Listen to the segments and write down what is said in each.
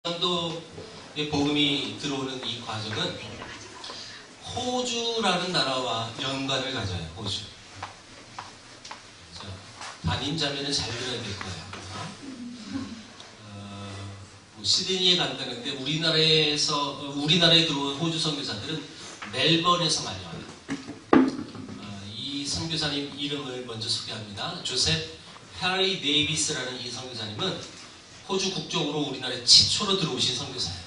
호주의 복음이 들어오는 이 과정은 호주라는 나라와 연관을 가져요. 호주. 자, 담임 자매는 잘 들어야 될 거예요. 시드니에 간다는데 우리나라에 들어온 호주 선교사들은 멜번에서 많이 와요. 이 선교사님 이름을 먼저 소개합니다. 조셉 해리 데이비스라는 이 선교사님은 호주 국적으로 우리나라에 최초로 들어오신 선교사예요.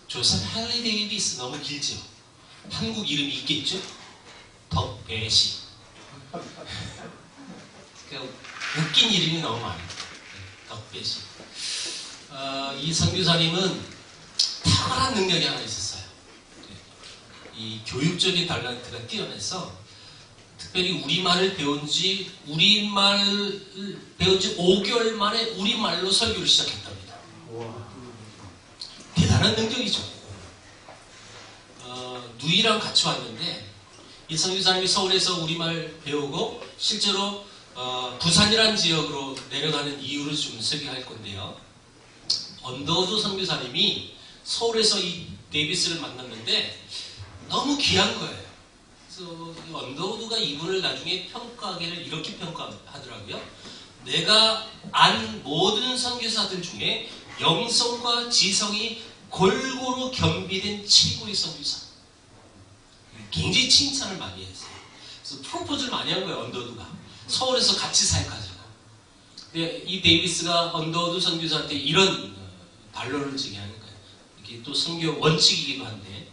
조셉 해리 데이비스 너무 길죠? 한국 이름이 있겠죠? 덕배시. 웃긴 이름이 너무 많아요. 덕배시. 이 선교사님은 탁월한 능력이 하나 있었어요. 이 교육적인 탤런트가 뛰어나서 특별히 우리말을 배운 지 5개월 만에 우리말로 설교를 시작했답니다. 대단한 능력이죠. 누이랑 같이 왔는데 이 선교사님이 서울에서 우리말 배우고 실제로 부산이라는 지역으로 내려가는 이유를 좀 설명할 건데요. 언더우드 선교사님이 서울에서 이 데이비스를 만났는데 너무 귀한 거예요. 그래서 언더우드가 이분을 나중에 평가하기를 이렇게 평가하더라고요. 내가 안 모든 선교사들 중에 영성과 지성이 골고루 겸비된 최고의 선교사. 굉장히 칭찬을 많이 했어요. 그래서 프로포즈를 많이 한 거예요. 언더우드가 서울에서 같이 살까지고. 근데 이 데이비스가 언더우드 선교사한테 이런 반론을 제기하는 거예요. 이게 또 선교 원칙이기도 한데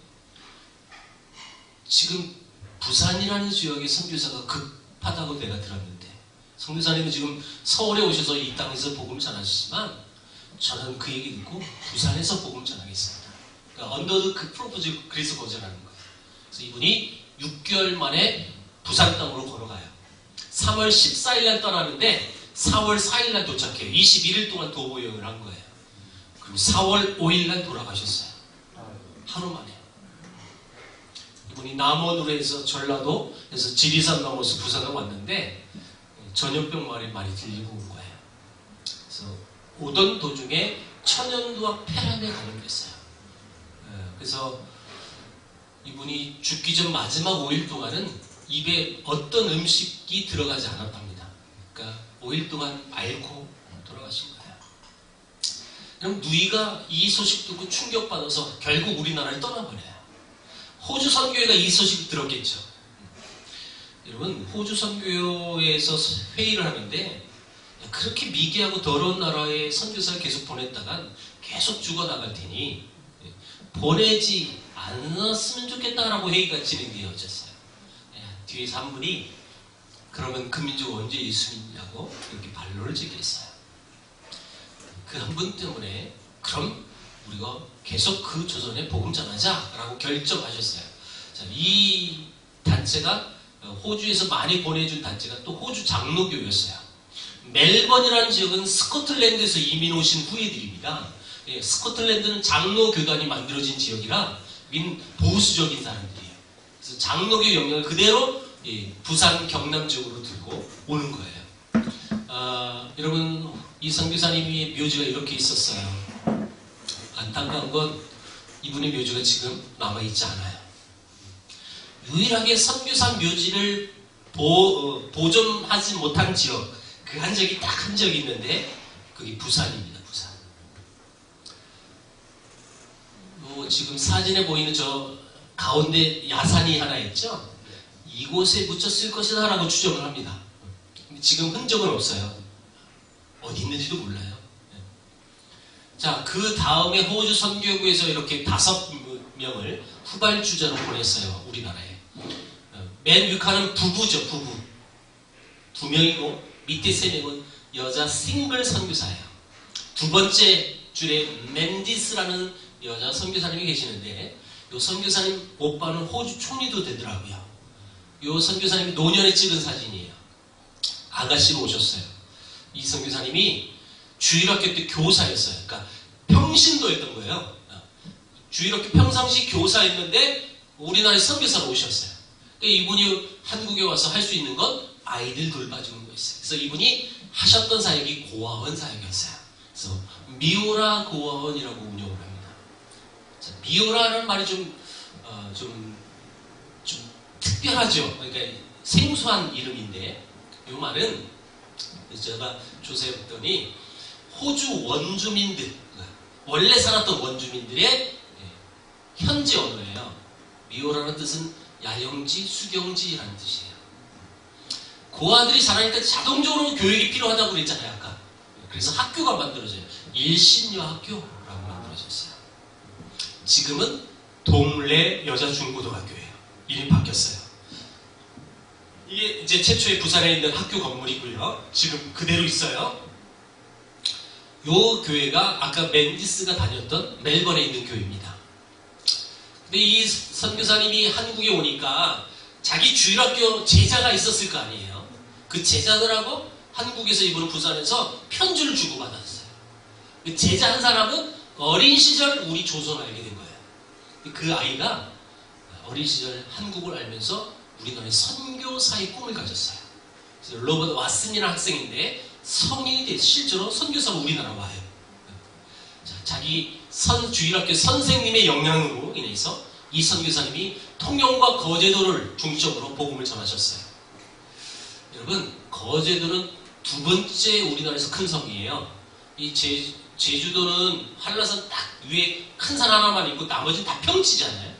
지금 부산이라는 지역의 선교사가 급하다고 내가 들었는데 선교사님은 지금 서울에 오셔서 이 땅에서 복음을 전하시지만 저는 그 얘기 듣고 부산에서 복음을 전하겠습니다. 그러니까 언더우드 그 프로포즈 그래서 거절하는 거예요. 그래서 이분이 6개월 만에 부산 땅으로 걸어가요. 3월 14일 날 떠나는데 4월 4일 날 도착해요. 21일 동안 도보 여행을 한 거예요. 그리고 4월 5일 날 돌아가셨어요. 하루 만에. 이분이 남원으로 전라도에서 지리산 넘어서 부산에 왔는데 전염병 말이 많이 들리고 온 거예요. 그래서 오던 도중에 천연두와 폐렴에 감염됐어요. 그래서 이분이 죽기 전 마지막 5일 동안은 입에 어떤 음식이 들어가지 않았답니다. 그러니까 5일 동안 앓고 돌아가신 거예요. 그럼 누이가 이 소식 듣고 충격받아서 결국 우리나라를 떠나버려요. 호주 선교회가 이 소식을 들었겠죠. 여러분, 호주 선교회에서 회의를 하는데 그렇게 미개하고 더러운 나라에 선교사를 계속 보냈다간 계속 죽어나갈 테니 보내지 않았으면 좋겠다라고 회의가 진행되어졌어요. 뒤에서 한 분이 그러면 그 민족 언제 예수 믿냐고 이렇게 반론을 제기했어요. 그 한 분 때문에 그럼 우리가 계속 그 조선에 복음 전하자라고 결정하셨어요. 자, 이 단체가 호주에서 많이 보내준 단체가 또 호주 장로교였어요. 멜번이라는 지역은 스코틀랜드에서 이민 오신 후예들입니다. 스코틀랜드는 장로교단이 만들어진 지역이라 보수적인 사람들이에요. 그래서 장로교 영역을 그대로 부산 경남 지역으로 들고 오는 거예요. 여러분, 이 선교사님의 묘지가 이렇게 있었어요. 안타까운 건 이분의 묘지가 지금 남아있지 않아요. 유일하게 선교사 묘지를 보존하지 못한 지역, 그 한 적이 딱 한 적이 있는데 그게 부산입니다. 부산. 지금 사진에 보이는 저 가운데 야산이 하나 있죠? 이곳에 묻혔을 것이다 라고 추정을 합니다. 지금 흔적은 없어요. 어디 있는지도 몰라요. 자, 그 다음에 호주 선교구에서 이렇게 5명을 후발주자로 보냈어요. 우리나라에. 맨 위칸은 부부죠. 부부. 2명이고 밑에 3명은 여자 싱글 선교사예요. 두 번째 줄에 맨디스라는 여자 선교사님이 계시는데 이 선교사님 오빠는 호주 총리도 되더라고요. 이 선교사님이 노년에 찍은 사진이에요. 아가씨로 오셨어요. 이 선교사님이 주일학교 때 교사였어요. 그러니까 평신도였던 거예요. 주일학교 평상시 교사였는데 우리나라에 선교사로 오셨어요. 그러니까 이분이 한국에 와서 할 수 있는 건 아이들 돌봐주는 거였어요. 그래서 이분이 하셨던 사역이 고아원 사역이었어요. 그래서 미오라 고아원이라고 운영을 합니다. 자, 미오라는 말이 좀 특별하죠. 그러니까 생소한 이름인데 이 말은 제가 조사해봤더니 호주 원주민들, 원래 살았던 원주민들의 현지 언어예요. 미오라는 뜻은 야영지, 수경지라는 뜻이에요. 고아들이 자라니까 자동적으로 교육이 필요하다고 그랬잖아요, 아까. 그래서 학교가 만들어져요. 일신여 학교라고 만들어졌어요. 지금은 동래 여자중고등학교예요. 이름이 바뀌었어요. 이게 이제 최초의 부산에 있는 학교 건물이고요. 지금 그대로 있어요. 요 교회가 아까 맨디스가 다녔던 멜번에 있는 교회입니다. 근데 이 선교사님이 한국에 오니까 자기 주일학교 제자가 있었을 거 아니에요. 그 제자들하고 한국에서 이분은 부산에서 편지를 주고받았어요. 그 제자 한 사람은 어린 시절 우리 조선을 알게 된 거예요. 그 아이가 어린 시절 한국을 알면서 우리나라의 선교사의 꿈을 가졌어요. 그래서 로버트 왓슨이라는 학생인데 성인이 돼서 실제로 선교사가 우리나라 와요. 자, 자기 주일학교 선생님의 영향으로 인해서 이 선교사님이 통영과 거제도를 중점으로 복음을 전하셨어요. 여러분, 거제도는 두 번째 우리나라에서 큰 성이에요. 이 제주도는 한라산 딱 위에 큰 산 하나만 있고 나머지는 다 평지잖아요.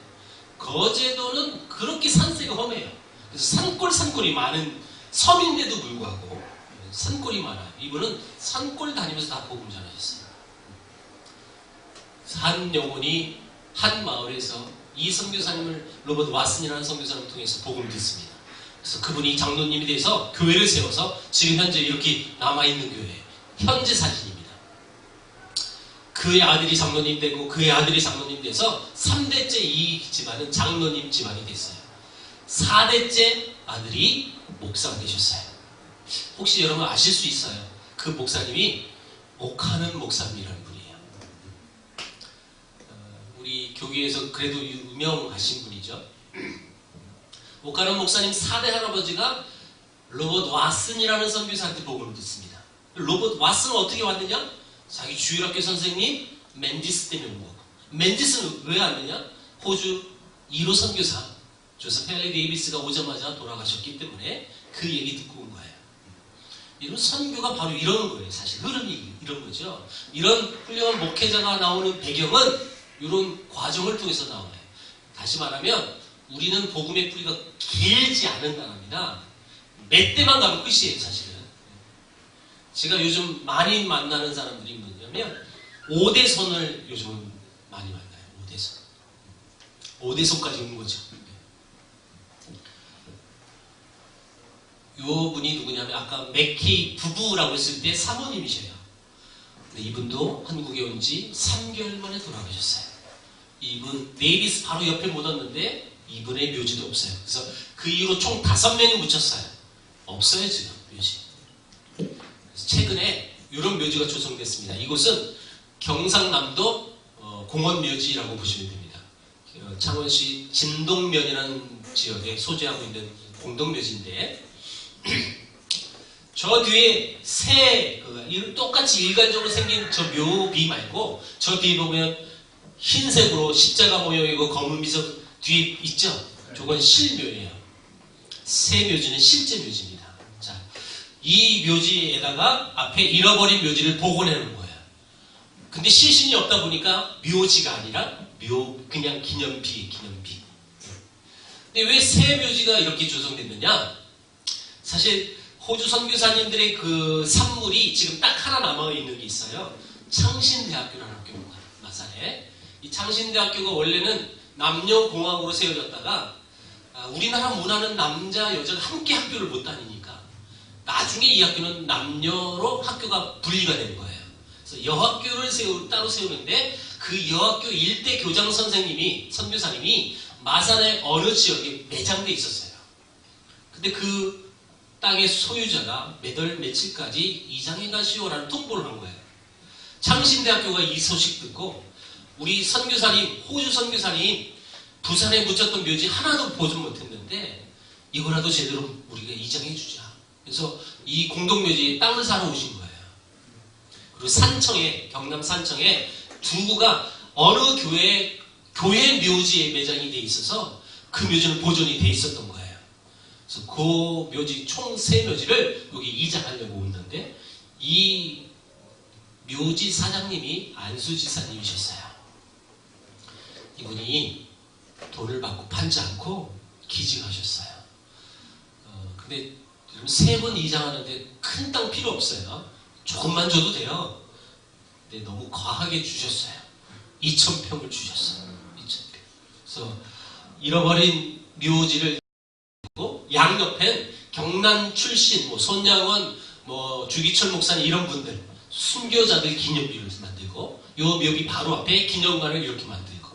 거제도는 그렇게 산세가 험해요. 그래서 산골이 많은 섬인데도 불구하고 산골이 많아요. 이분은 산골 다니면서 다 복음 전하셨어요. 한 영혼이 한 마을에서 이 선교사님을 로버트 왓슨이라는 선교사님을 통해서 복음을 듣습니다. 그래서 그분이 장로님이 돼서 교회를 세워서 지금 현재 이렇게 남아있는 교회 현재 사진입니다. 그의 아들이 장로님 되고 그의 아들이 장로님 돼서 3대째 이 집안은 장로님 집안이 됐어요. 4대째 아들이 목사가 되셨어요. 혹시 여러분 아실 수 있어요? 그 목사님이 옥하는 목사님이라는 분이에요. 우리 교계에서 그래도 유명하신 분이죠. 옥하는 목사님 4대 할아버지가 로버트 왓슨이라는 선교사한테 복음을 듣습니다. 로버트 왓슨은 어떻게 왔느냐? 자기 주일학교 선생님 맨디스 때문에 온 거고. 맨디스는 왜 왔느냐? 호주 1호 선교사 조셉 헨리 데이비스가 오자마자 돌아가셨기 때문에 그 얘기 듣고 온 거예요. 이런 선교가 바로 이런 거예요. 사실 흐름이 이런 거죠. 이런 훌륭한 목회자가 나오는 배경은 이런 과정을 통해서 나와요. 다시 말하면 우리는 복음의 뿌리가 길지 않은 나라입니다. 몇 대만 가면 끝이에요, 사실은. 제가 요즘 많이 만나는 사람들이 뭐냐면 5대선을 요즘은 많이 만나요. 5대선. 5대선까지 온 거죠. 요 분이 누구냐면 아까 맥케이 부부라고 했을 때 사모님이셔요. 근데 이분도 한국에 온 지 3개월 만에 돌아가셨어요. 이분 데이비스 바로 옆에 못 왔는데 이분의 묘지도 없어요. 그래서 그 이후로 총 5명이 묻혔어요. 없어요 지금 묘지. 최근에 이런 묘지가 조성됐습니다. 이곳은 경상남도 공원묘지라고 보시면 됩니다. 창원시 진동면이라는 지역에 소재하고 있는 공동묘지인데 저 뒤에 똑같이 일관적으로 생긴 저 묘비 말고 저 뒤에 보면 흰색으로 십자가 모형이고 검은 미석 뒤에 있죠? 저건 실묘예요. 새 묘지는 실제 묘지입니다. 자, 이 묘지에다가 앞에 잃어버린 묘지를 복원해 놓은 거예요. 근데 시신이 없다 보니까 묘지가 아니라 그냥 기념비. 근데 왜 새 묘지가 이렇게 조성됐느냐? 사실 호주 선교사님들의 그 산물이 지금 딱 하나 남아있는 게 있어요. 창신대학교라는 학교입니다. 마산에. 이 창신대학교가 원래는 남녀공학으로 세워졌다가 우리나라 문화는 남자, 여자가 함께 학교를 못 다니니까 나중에 이 학교는 남녀로 학교가 분리가 된 거예요. 그래서 여학교를 따로 세우는데 그 여학교 일대 교장 선교사님이 마산의 어느 지역에 매장돼 있었어요. 근데 그 땅의 소유자가 몇 월 며칠까지 이장해 가시오라는 통보를 한 거예요. 창신대학교가 이 소식 듣고 우리 선교사님, 호주 선교사님 부산에 묻혔던 묘지 하나도 보존 못했는데 이거라도 제대로 우리가 이장해 주자. 그래서 이 공동묘지에 땅을 사러 오신 거예요. 그리고 산청에, 경남 산청에 두 구가 어느 교회 묘지에 매장이 돼 있어서 그 묘지는 보존이 돼 있었던 거예요. 그래서 그 묘지, 총 3묘지를 여기 이장하려고 오는데, 이 묘지 사장님이 안수지사님이셨어요. 이분이 돈을 받고 팔지 않고 기증하셨어요. 근데 여러분 3번 이장하는데 큰 땅 필요 없어요. 조금만 줘도 돼요. 근데 너무 과하게 주셨어요. 2,000평을 주셨어요. 2,000평. 그래서 잃어버린 묘지를 양옆엔 경남 출신, 손양원, 주기철 목사님 이런 분들, 순교자들 기념비를 만들고, 요 묘비 바로 앞에 기념관을 이렇게 만들고,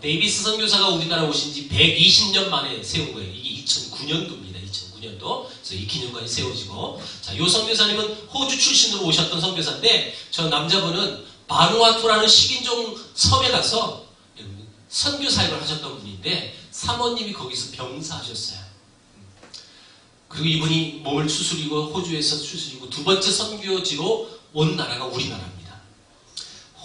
데이비스 선교사가 우리나라 오신 지 120년 만에 세운 거예요. 이게 2009년도입니다. 2009년도. 그래서 이 기념관이 세워지고, 자, 요 선교사님은 호주 출신으로 오셨던 선교사인데, 저 남자분은 바누아투라는 식인종 섬에 가서 선교 사역을 하셨던 분인데, 사모님이 거기서 병사하셨어요. 그리고 이분이 몸을 추스리고 호주에서 추스리고 두 번째 선교지로 온 나라가 우리나라입니다.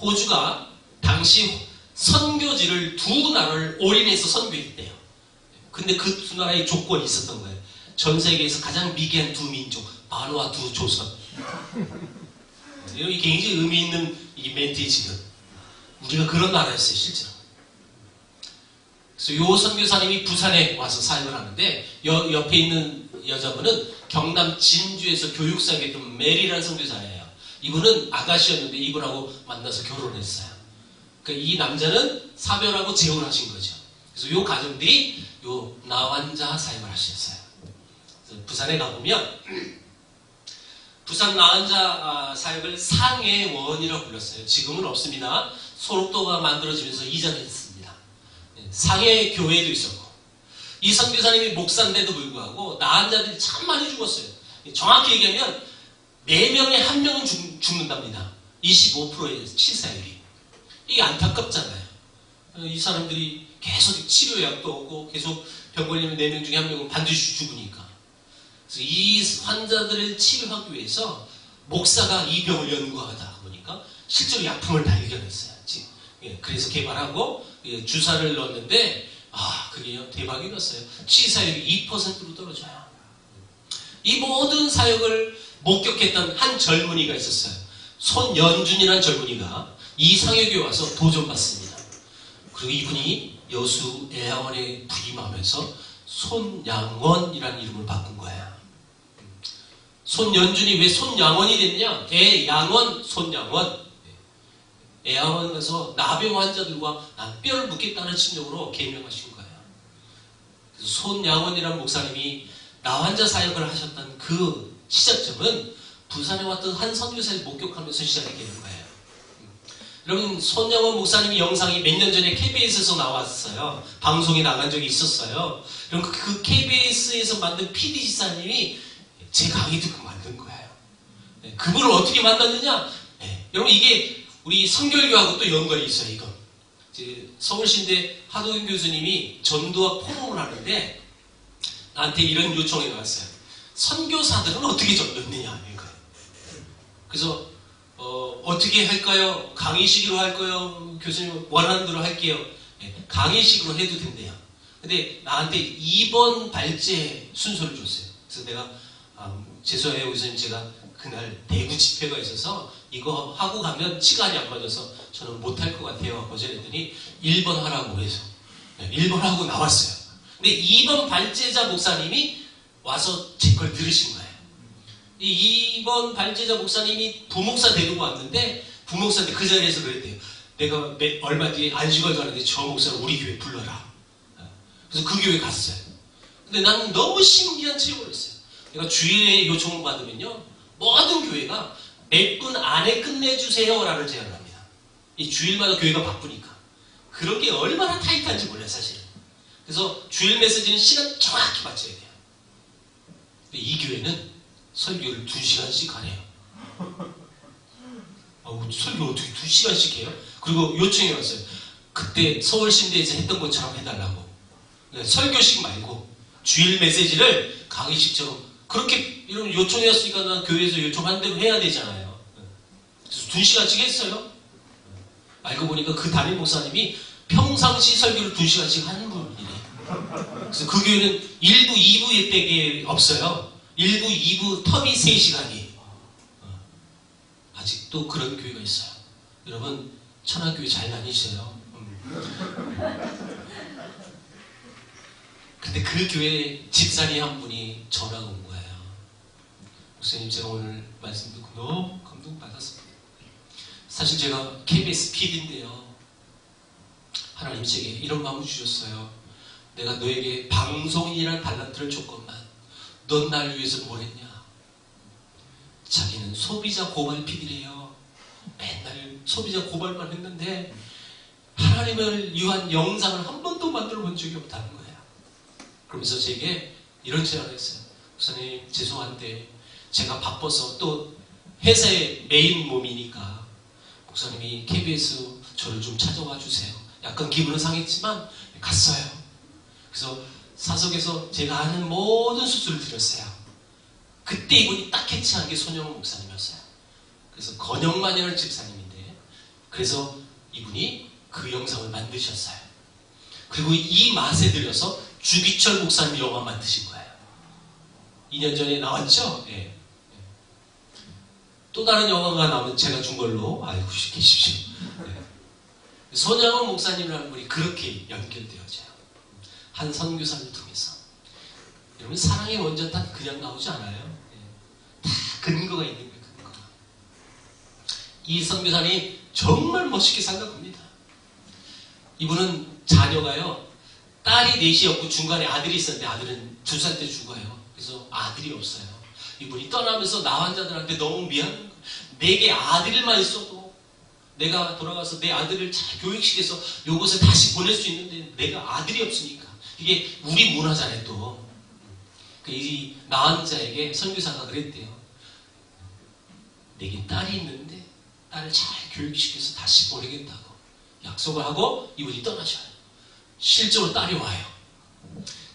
호주가 당시 선교지를 두 나라를 올인해서 선교했대요. 근데 그 두 나라의 조건이 있었던 거예요. 전 세계에서 가장 미개한 두 민족, 바누아투 조선. 이게 굉장히 의미 있는 이 멘트에 지금 우리가 그런 나라였어요, 실제로. 그래서 요 선교사님이 부산에 와서 사역을 하는데, 옆에 있는 여자분은 경남 진주에서 교육사역했던 메리라는 선교사예요. 이분은 아가씨였는데 이분하고 만나서 결혼했어요. 그러니까 이 남자는 사별하고 재혼을 하신 거죠. 그래서 요 가정들이 요 나환자 사역을 하셨어요. 그래서 부산에 가보면 부산 나환자 사역을 상해원이라고 불렀어요. 지금은 없습니다. 소록도가 만들어지면서 이전했습니다. 상해 교회도 있었고, 이 선교사님이 목사인데도 불구하고 나환자들이 참 많이 죽었어요. 정확히 얘기하면 4명에 1명은 죽는답니다. 25%의 치사율이. 이게 안타깝잖아요. 이 사람들이 계속 치료약도 없고 계속 병 걸리면 4명 중에 1명은 반드시 죽으니까. 그래서 이 환자들을 치료하기 위해서 목사가 이 병을 연구하다 보니까 실제로 약품을 발견했어요. 그래서 개발하고 주사를 넣었는데, 그게 대박이 났어요. 치사율이 2%로 떨어져요. 이 모든 사역을 목격했던 한 젊은이가 있었어요. 손연준이라는 젊은이가 이 상역에 와서 도전받습니다. 그리고 이분이 여수 애양원에 부임하면서 손양원이라는 이름을 바꾼 거예요. 손연준이 왜 손양원이 됐냐? 애양원, 손양원. 애양원 가서 나병 환자들과 뼈를 묻겠다는 심정으로 개명하신 거예요. 그래서 손양원이라는 목사님이 나환자 사역을 하셨던 그 시작점은 부산에 왔던 한 선교사를 목격하면서 시작이 되는 거예요. 여러분, 손양원 목사님이 영상이 몇 년 전에 KBS에서 나왔어요. 방송에 나간 적이 있었어요. 그럼 그 KBS에서 만든 PD지사님이 제 강의 듣고 만든 거예요. 그분을 어떻게 만났느냐? 여러분, 이게 우리 성결교하고 또 연관이 있어요, 이거. 서울신대 하도균 교수님이 전도학 포럼을 하는데 나한테 이런 요청이 나왔어요. 선교사들은 어떻게 전도했느냐, 이거예요. 그래서 어떻게 할까요? 강의식으로 할까요? 교수님 원하는 대로 할게요. 강의식으로 해도 된대요. 근데 나한테 2번 발제 순서를 줬어요. 그래서 내가 죄송해요, 교수님. 제가 그날 대구 집회가 있어서 이거 하고 가면 시간이 안 맞아서 저는 못할 것 같아요. 거절했더니 1번 하라고 해서 1번 하고 나왔어요. 근데 2번 발제자 목사님이 와서 제 걸 들으신 거예요. 이 2번 발제자 목사님이 부목사 데리고 왔는데 부목사한테 그 자리에서 그랬대요. 내가 얼마 뒤에 안식을 가는데 저 목사를 우리 교회 불러라. 그래서 그 교회 갔어요. 근데 나는 너무 신기한 체험을 했어요. 내가 주일에 요청을 받으면요, 모든 교회가 몇 분 안에 끝내주세요 라는 제안을 합니다. 이 주일마다 교회가 바쁘니까. 그런 게 얼마나 타이트한지 몰라요, 사실은. 그래서 주일 메시지는 시간 정확히 맞춰야 돼요. 근데 이 교회는 설교를 2시간씩 하네요. 설교 어떻게 2시간씩 해요? 그리고 요청이 왔어요. 그때 서울신대에서 했던 것처럼 해달라고. 설교식 말고 주일 메시지를 강의식처럼. 그렇게 이런 요청이 왔으니까 난 교회에서 요청한 대로 해야 되잖아요. 그래서 2시간씩 했어요. 알고 보니까 그 담임 목사님이 평상시 설교를 2시간씩 하는 분이래. 그래서 그 교회는 1부, 2부 예배가 없어요. 1부, 2부 텀이 3시간이. 아직도 그런 교회가 있어요. 여러분, 천안교회 잘 다니셔요. 근데 그 교회 집사님 한 분이 전화가 온 거예요. 목사님, 제가 오늘 말씀 듣고 너무 감동받았습니다. 사실 제가 KBS PD인데요. 하나님 제게 이런 마음을 주셨어요. 내가 너에게 방송인이라는 달란트를 줬건만 넌 날 위해서 뭘 했냐? 자기는 소비자 고발 PD래요. 맨날 소비자 고발만 했는데 하나님을 위한 영상을 한 번도 만들어 본 적이 없다는 거예요. 그러면서 제게 이런 제안을 했어요. 목사님, 죄송한데 제가 바빠서 또 회사의 메인 몸이니까 목사님이 KBS 저를 좀 찾아와 주세요. 약간 기분은 상했지만 갔어요. 그래서 사석에서 제가 아는 모든 수술을 드렸어요. 그때 이분이 딱 캐치한 게 손영훈 목사님이었어요. 그래서 건영만이라는 집사님인데, 그래서 이분이 그 영상을 만드셨어요. 그리고 이 맛에 들여서 주기철 목사님 영화 만드신 거예요. 2년 전에 나왔죠? 예. 또 다른 영화가 나오면 제가 준 걸로 알고 계십시오. 예. 손영훈 목사님이라는 분이 그렇게 연결되어져요. 한 선교사를 통해서. 여러분, 사랑의 원자탄 그냥 나오지 않아요. 다 근거가 있는 거예요. 근거가. 이 선교사님 정말 멋있게 생각합니다. 이분은 자녀가요, 딸이 넷이었고 중간에 아들이 있었는데 아들은 2살 때 죽어요. 그래서 아들이 없어요. 이분이 떠나면서 나 환자들한테 너무 미안한 거예요. 내게 아들만 있어도 내가 돌아가서 내 아들을 잘 교육시켜서 요것을 다시 보낼 수 있는데 내가 아들이 없으니까. 이게 우리 문화잖아요. 또 이 낳은 자에게 선교사가 그랬대요. 내게 딸이 있는데 딸을 잘 교육시켜서 다시 보내겠다고 약속을 하고 이분이 떠나셔요. 실제로 딸이 와요.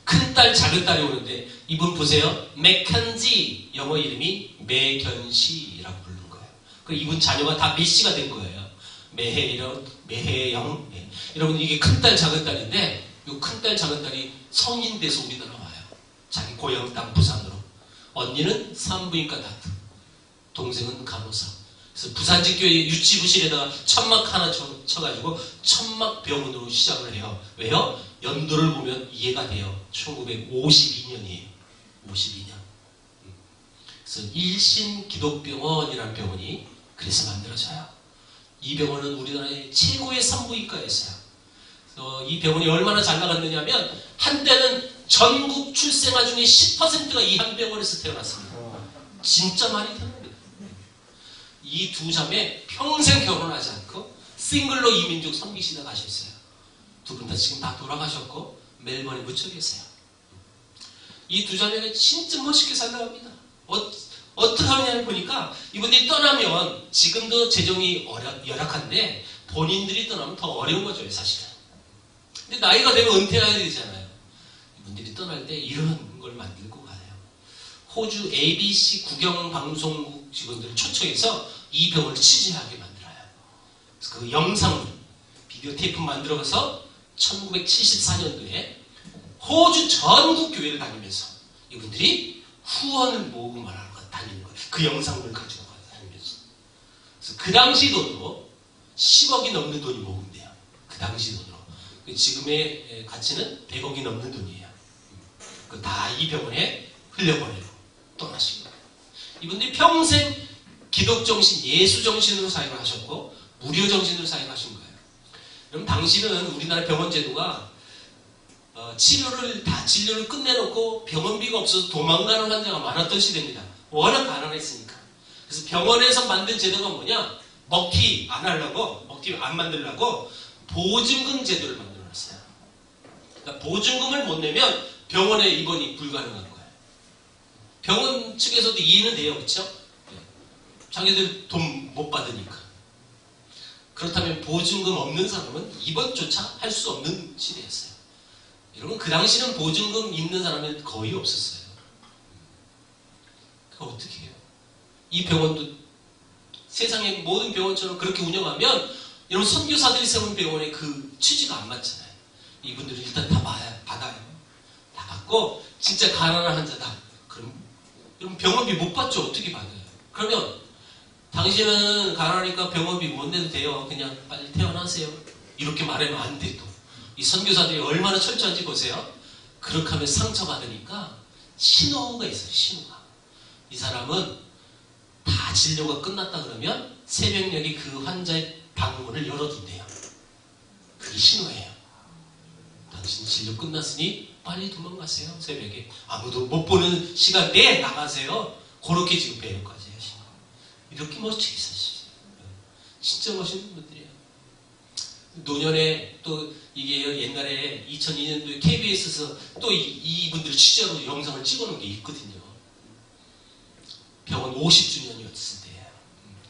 큰딸, 작은딸이 오는데 이분 보세요. 맥켄지, 영어 이름이 매견시라고 부르는 거예요. 그리고 이분 자녀가 다 메시가 된 거예요. 매혜영. 네. 여러분, 이게 큰딸, 작은딸인데 이 큰딸, 작은딸이 성인 돼서 우리나라 와요. 자기 고향 땅 부산으로. 언니는 산부인과 다트, 동생은 간호사. 그래서 부산직교회 유치부실에다가 천막 하나 쳐가지고 천막병원으로 시작을 해요. 왜요? 연도를 보면 이해가 돼요. 1952년이에요. 52년. 그래서 일신기독병원이라는 병원이 그래서 만들어져요. 이 병원은 우리나라의 최고의 산부인과였어요. 이 병원이 얼마나 잘 나갔느냐면 한때는 전국 출생아 중에 10%가 이 한 병원에서 태어났습니다. 진짜 많이 태어납니다. 이 두 자매 평생 결혼하지 않고 싱글로 이민족 섬기시다 가셨어요. 두 분 다 지금 다 돌아가셨고 멜번에 묻혀 계세요. 이 두 자매가 진짜 멋있게 살아갑니다. 어떻게 하느냐를 보니까 이분들이 떠나면 지금도 재정이 열악한데 본인들이 떠나면 더 어려운 거죠, 사실은. 근데 나이가 되면 은퇴해야 되잖아요. 이분들이 떠날 때 이런 걸 만들고 가요. 호주 ABC 국영방송국 직원들을 초청해서 이 병원을 취재하게 만들어요. 그래서 그 영상을, 비디오 테이프 만들어서 1974년도에 호주 전국 교회를 다니면서 이분들이 후원을 모으고 말하는 거 다니는 거예요. 그 영상을 가지고 다니면서. 그래서 그 당시 돈으로 10억이 넘는 돈이 모은대요. 그 당시 돈으로. 지금의 가치는 100억이 넘는 돈이에요. 다 이 병원에 흘려보내고 떠나신 거예요. 이분들이 평생 기독정신, 예수정신으로 사역을 하셨고 무료정신으로 사역하신 거예요. 그럼 당시는 우리나라 병원 제도가 진료를 끝내놓고 병원비가 없어서 도망가는 환자가 많았던 시대입니다. 워낙 가난했으니까. 그래서 병원에서 만든 제도가 뭐냐? 먹튀 안 만들려고 보증금 제도를 만들어놨어요. 그러니까 보증금을 못 내면 병원에 입원이 불가능한 거예요. 병원 측에서도 이해는 돼요. 그렇죠? 자기들 돈 못 받으니까. 그렇다면 보증금 없는 사람은 입원조차 할 수 없는 시대였어요. 여러분, 그 당시는 보증금 있는 사람은 거의 없었어요. 그거 어떻게 해요? 이 병원도 세상의 모든 병원처럼 그렇게 운영하면 여러분 선교사들이 세운 병원의 그 취지가 안 맞잖아요. 이분들은 일단 다 받아요. 다 받고 진짜 가난한 환자다. 그럼 여러분 병원비 못 받죠. 어떻게 받아요? 그러면 당신은 가난하니까 병원비 못 내도 돼요. 그냥 빨리 퇴원하세요. 이렇게 말하면 안 돼. 또 이 선교사들이 얼마나 철저한지 보세요. 그렇게 하면 상처받으니까 신호가 있어요. 신호가. 이 사람은 다 진료가 끝났다 그러면 새벽녘에 그 환자의 방문을 열어둔대요. 그게 신호예요. 당신 진료 끝났으니 빨리 도망가세요. 새벽에 아무도 못 보는 시간대에 나가세요. 그렇게 지금 배려까지 해요. 신호. 이렇게 멋지게 사시죠. 진짜 멋있는 분들이에요. 노년에 또 이게 옛날에 2002년도에 KBS에서 또 이분들 취재로 영상을 찍어놓은 게 있거든요. 병원 50주년이었을 때예요.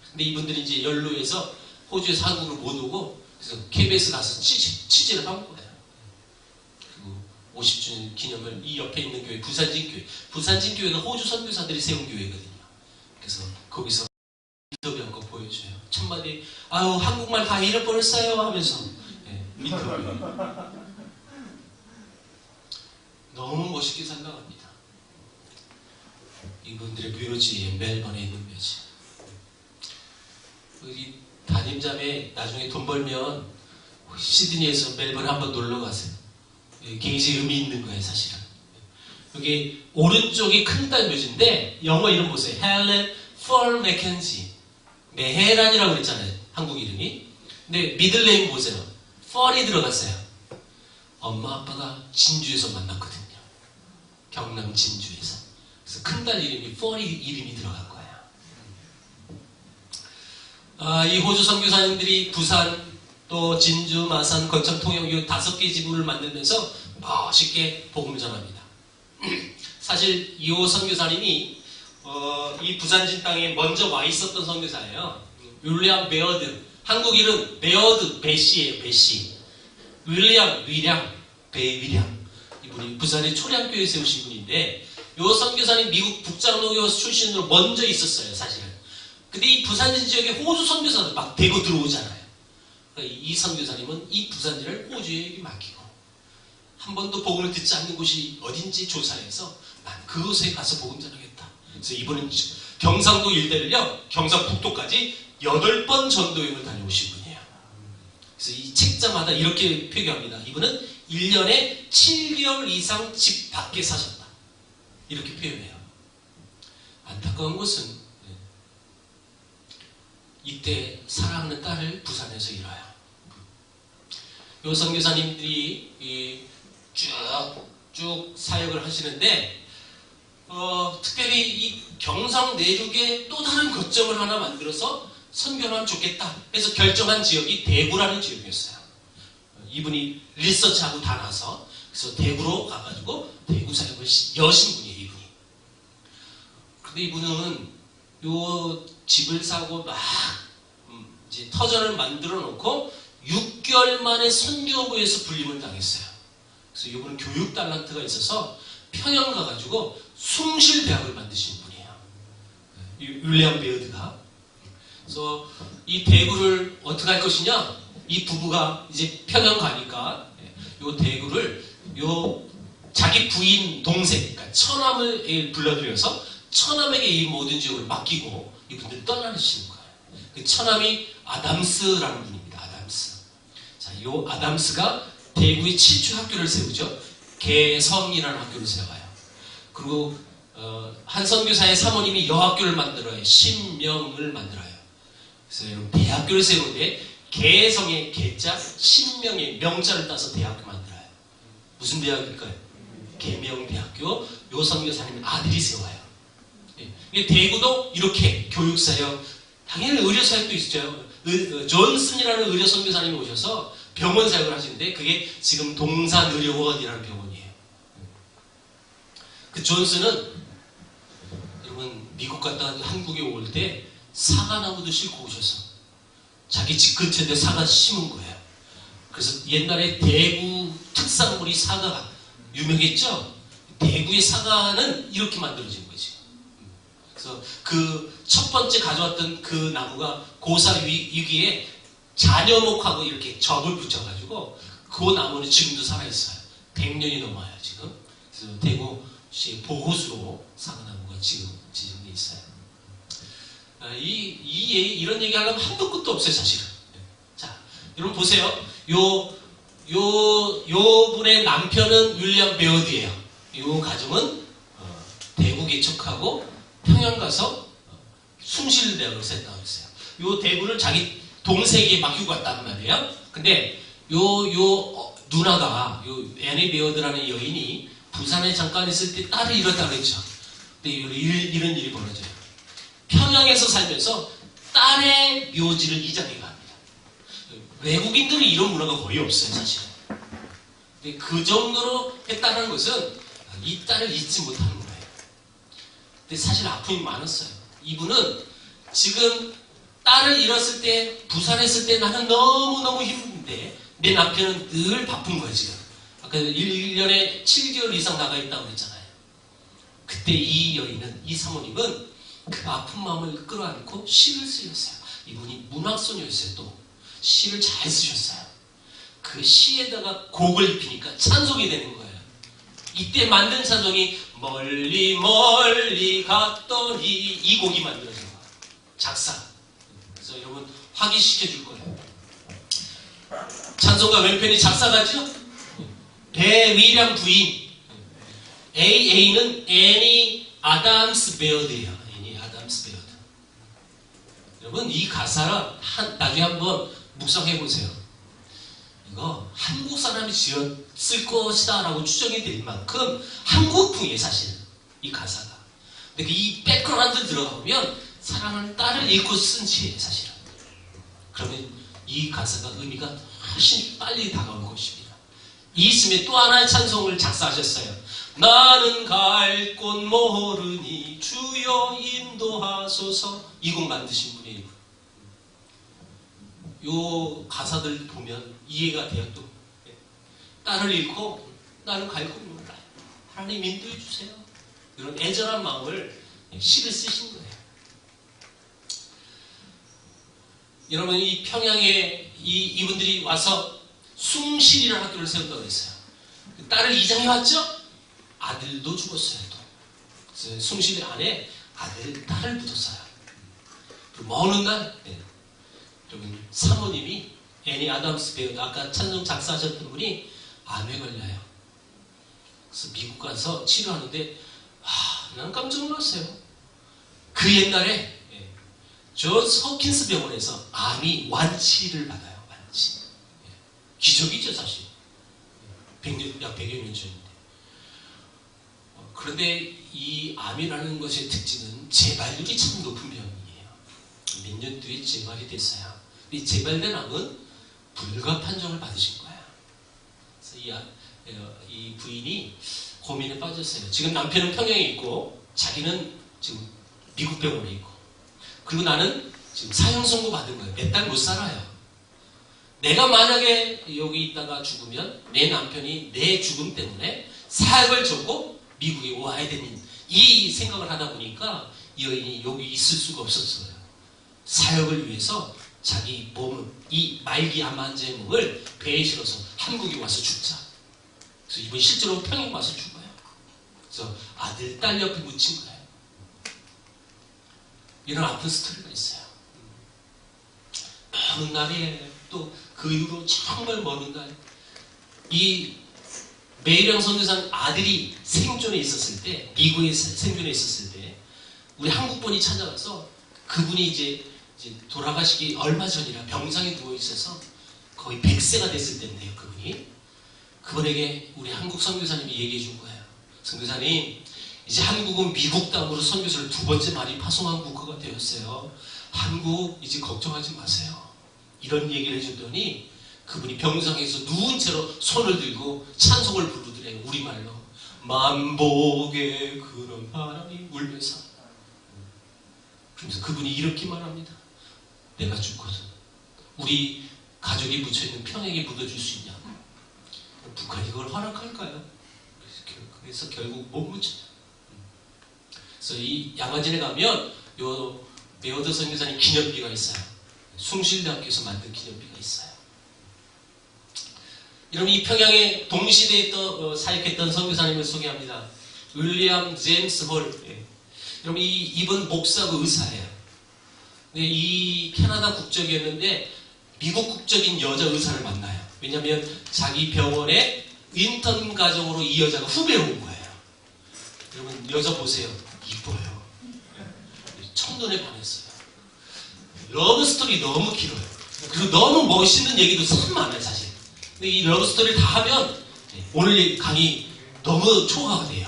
근데 이분들이 이제 연로해서 호주에서 한국으로 못 오고 그래서 KBS 가서 취재를 한 거예요. 그리고 50주년 기념을 이 옆에 있는 교회 부산진교회. 부산진교회가 호주 선교사들이 세운 교회거든요. 그래서 거기서 인터뷰한 거 보여줘요. 첫마디 아유 한국말 다 잃어버렸어요 하면서 인터뷰. 너무 멋있게 생각합니다. 이분들의 묘지 멜번에 있는 묘지. 이 담임자매 나중에 돈 벌면 시드니에서 멜번에 한번 놀러 가세요. 굉장히 의미 있는 거예요 사실은. 여기 오른쪽이 큰 딸 묘지인데 영어 이름 보세요. 헬렌 펄 맥켄지. 메헤란이라고 그랬잖아요. 한국 이름이. 근데 미들네임 보세요. 펄이 들어갔어요. 엄마 아빠가 진주에서 만났거든요. 경남 진주에서. 그래서 큰딸 이름이 펄이 이름이 들어간 거예요. 이 호주 선교사님들이 부산 또 진주, 마산, 거창, 통영 이 5개 지부를 만들면서 멋있게 복음을 전합니다. 사실 이 선교사님이 이 부산진 땅에 먼저 와 있었던 선교사예요. 윌리엄 베어드. 한국 이름 베어드 배씨예요. 배씨. 윌리엄 배윌리엄. 이분이 부산의 초량교회 세우신 분인데 이 선교사님 미국 북장로교 출신으로 먼저 있었어요. 사실은. 근데 이 부산진 지역에 호주 선교사들 막 대거 들어오잖아요. 이 선교사님은 이 부산진을 호주에게 맡기고 한 번도 복음을 듣지 않는 곳이 어딘지 조사해서 난 그곳에 가서 복음 전하겠다. 그래서 이분은 경상도 일대를요, 경상북도까지 8번 전도여행을 다녀오신 분이에요. 그래서 이 책자마다 이렇게 표기합니다. 이분은 1년에 7개월 이상 집 밖에 사셨다. 이렇게 표현해요. 안타까운 것은 이때 사랑하는 딸을 부산에서 잃어요. 요 선교사님들이 쭉 사역을 하시는데 특별히 이 경상 내륙에 또 다른 거점을 하나 만들어서 선교를 하면 좋겠다 해서 결정한 지역이 대구라는 지역이었어요. 이분이 리서치하고 다 나서 그래서 대구로 가가지고 대구 사역을 여신 분이에요. 이분이. 근데 이분은 요 집을 사고 막 이제 터전을 만들어 놓고 6개월 만에 선교부에서 불림을 당했어요. 그래서 이분은 교육 달란트가 있어서 평양 가가지고 숭실대학을 만드신 분이에요. 윌리엄 베어드가. 그래서 이 대구를 어떻게 할 것이냐? 이 부부가 이제 평양 가니까 요 대구를 요 자기 부인 동생, 그러니까 처남을 불러들여서 처남에게 이 모든 지역을 맡기고 이분들 떠나시는 거예요. 그 처남이 아담스라는 분입니다. 아담스. 자, 요 아담스가 대구에 7주 학교를 세우죠. 개성이라는 학교를 세워요. 그리고 한 선교사의 사모님이 여학교를 만들어요. 신명을 만들어요. 그래서 대학교를 세우는데 개성의 개자, 신명의 명자를 따서 대학교 만들어요. 무슨 대학일까요? 계명대학교. 요 선교사님 아들이 세워요. 대구도 이렇게 교육사역, 당연히 의료사역도 있죠. 존슨이라는 의료 선교사님이 오셔서 병원 사역을 하시는데 그게 지금 동산의료원이라는 병원이에요. 그 존슨은 여러분 미국 갔다 한국에 올 때 사과나무도 싣고 오셔서 자기 집 근처에 사과 심은 거예요. 그래서 옛날에 대구 특산물이 사과가 유명했죠. 대구의 사과는 이렇게 만들어진 거지. 그래서 그 첫 번째 가져왔던 그 나무가 고사 위기에 잔여목하고 이렇게 접을 붙여가지고 그 나무는 지금도 살아있어요. 100년이 넘어요 지금. 그래서 대구시 보호수로 사과나무가 지금 지정돼 있어요. 이런 얘기 하려면 한도 끝도 없어요 사실은. 자, 여러분 보세요. 요 분의 남편은 윌리엄 베어드예요. 요 가정은 대구 개척하고 평양 가서 숭실대학을 셌다고 했어요. 요 대구를 자기 동생에게 맡기고 갔단 말이에요. 근데 요 누나가 요 애니 베어드라는 여인이 부산에 잠깐 있을 때 딸을 잃었다고 했죠. 근데 이런 일이 벌어져요. 평양에서 살면서 딸의 묘지를 이장해 갑니다. 외국인들은 이런 문화가 거의 없어요 사실은. 근데 그 정도로 했다는 것은 이 딸을 잊지 못하는 거예요. 근데 사실 아픔이 많았어요. 이분은 지금 딸을 잃었을 때, 부산에 있을 때 나는 너무너무 힘든데 내 남편은 늘 바쁜 거예요 지금. 아까 1년에 7개월 이상 나가 있다고 그랬잖아요. 그때 이 여인은, 이 사모님은 그 아픈 마음을 끌어안고 시를 쓰셨어요. 이분이 문학소녀였어요. 또 시를 잘 쓰셨어요. 그 시에다가 곡을 입히니까 찬송이 되는 거예요. 이때 만든 찬송이 멀리 멀리 갔더니 이 곡이 만들어진 거예요. 작사. 그래서 여러분 확인시켜 줄 거예요. 찬송가 왼편이 작사가죠? 배위량 부인. AA는 애니 아담스 베어드예요. 애니 아담스 베어드. 여러분 이 가사를 나중에 한번 묵상해 보세요. 이거 한국 사람이 지었을 것이다 라고 추정이 될 만큼 한국풍이에요 사실 이 가사가. 근데 이 백그라운드 들어가보면 사랑하는 딸을 잃고 쓴 시예요 사실은. 그러면 이 가사가 의미가 훨씬 빨리 다가올 것입니다. 이쯤에 또 하나의 찬송을 작사하셨어요. 나는 갈 곳 모르니 주여 인도하소서. 이 곡 만드신 분이에요. 요 가사들 보면 이해가 돼요. 또 딸을 잃고 나는 갈 곳 몰라. 하나님 인도해 주세요. 이런 애절한 마음을 시를 쓰신 거예요. 여러분 이 평양에 이분들이 와서 숭실이라는 학교를 세운다고 했어요. 딸을 이장해 왔죠? 아들도 죽었어요. 또. 그래서 숭실 안에 딸을 묻었어요. 먼 훗날 여러분 사모님이 애니 아담스 베어드 아까 찬송 작사하셨던 분이 암에 걸려요. 그래서 미국 가서 치료하는데 난 깜짝 놀랐어요. 그 옛날에 존스 홉킨스 병원에서 암이 완치를 받아요. 완치. 기적이죠 사실. 약 100여 년 전인데. 그런데 이 암이라는 것의 특징은 재발률이 참 높은 병이에요. 몇 년 뒤에 재발이 됐어요. 이 재발된 암은 불가 판정을 받으신 거예요. 그래서 이 부인이 고민에 빠졌어요. 지금 남편은 평양에 있고 자기는 지금 미국 병원에 있고 그리고 나는 지금 사형 선고 받은 거예요. 몇 달 못 살아요. 내가 만약에 여기 있다가 죽으면 내 남편이 내 죽음 때문에 사약을 줬고 미국에 와야 되는 이 생각을 하다 보니까 이 여인이 여기 있을 수가 없었어요. 사역을 위해서 자기 몸을, 이 말기 암 환자의 몸을 배에 실어서 한국에 와서 죽자. 그래서 이번 실제로 평양 와서 죽어요. 그래서 아들, 딸 옆에 묻힌 거예요. 이런 아픈 스토리가 있어요. 먼 날에 또 그 이후로 정말 먼 날, 이 메이령 선교사는 아들이 생존에 있었을 때, 미국에 생존에 있었을 때, 우리 한국분이 찾아가서 그분이 이제 돌아가시기 얼마 전이라 병상에 누워있어서 거의 100세가 됐을 때인데요, 그분에게 우리 한국 선교사님이 얘기해 준 거예요. 선교사님, 이제 한국은 미국 땅으로 선교사를 2번째 많이 파송한 국가가 되었어요. 한국 이제 걱정하지 마세요. 이런 얘기를 해줬더니 그분이 병상에서 누운 채로 손을 들고 찬송을 부르더래요. 우리말로. 만복의 그런 바람이 울면서. 그러면서 그분이 이렇게 말합니다. 내가 죽거든. 우리 가족이 묻혀있는 평양에 묻어줄 수 있냐고. 북한이 그걸 허락할까요? 그래서 결국 못 묻혀요. 그래서 이 양화진에 가면 요 베어드 선교사님 기념비가 있어요. 숭실대학교에서 만든 기념비가 있어요. 여러분, 이 평양에 동시대에 사역했던 선교사님을 소개합니다. 윌리엄 제임스 홀. 여러분, 이분 목사고 의사예요. 근데 이 캐나다 국적이었는데 미국 국적인 여자 의사를 만나요. 왜냐하면 자기 병원에 인턴 과정으로 이 여자가 후배로 온 거예요. 여러분, 여자 보세요. 이뻐요. 첫눈에 반했어요. 러브스토리 너무 길어요. 그리고 너무 멋있는 얘기도 참 많아요, 사실. 근데 이 러브스토리를 다 하면 오늘 강의 너무 초과가 돼요.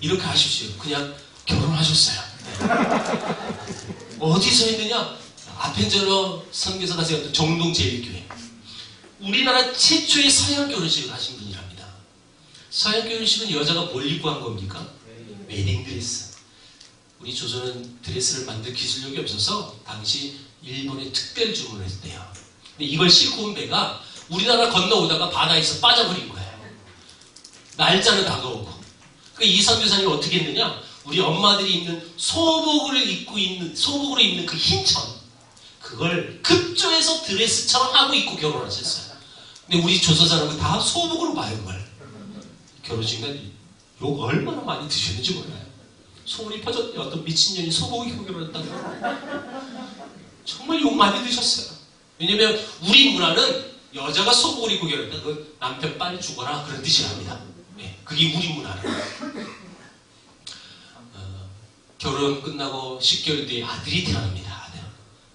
이렇게 하십시오. 그냥 결혼하셨어요. 어디서 했느냐? 아펜젤러 선교사가 세웠던 정동제일교회. 우리나라 최초의 서양 결혼식을 하신 분이랍니다. 서양 결혼식은 여자가 뭘 입고 한 겁니까? 웨딩드레스. 우리 조선은 드레스를 만들 기술력이 없어서 당시 일본에 특별 주문을 했대요. 근데 이걸 싣고 온 배가 우리나라 건너오다가 바다에서 빠져버린 거예요. 날짜는 다가오고. 그 이 선교사님이 어떻게 했느냐? 우리 엄마들이 입는 소복으로 입는 그 흰 천, 그걸 급조해서 드레스처럼 하고 입고 결혼하셨어요. 근데 우리 조선 사람은 다 소복으로 봐요, 그걸. 결혼식날 욕 얼마나 많이 드셨는지 몰라요. 소문이 퍼졌대. 어떤 미친년이 소복을 입고 결혼했다고. 정말 욕 많이 드셨어요. 왜냐면 우리 문화는 여자가 소복을 입고 결혼했다. 그 남편 빨리 죽어라, 그런 뜻이랍니다. 네, 그게 우리 문화예요. 결혼 끝나고 10개월 뒤에 아들이 태어납니다. 아들.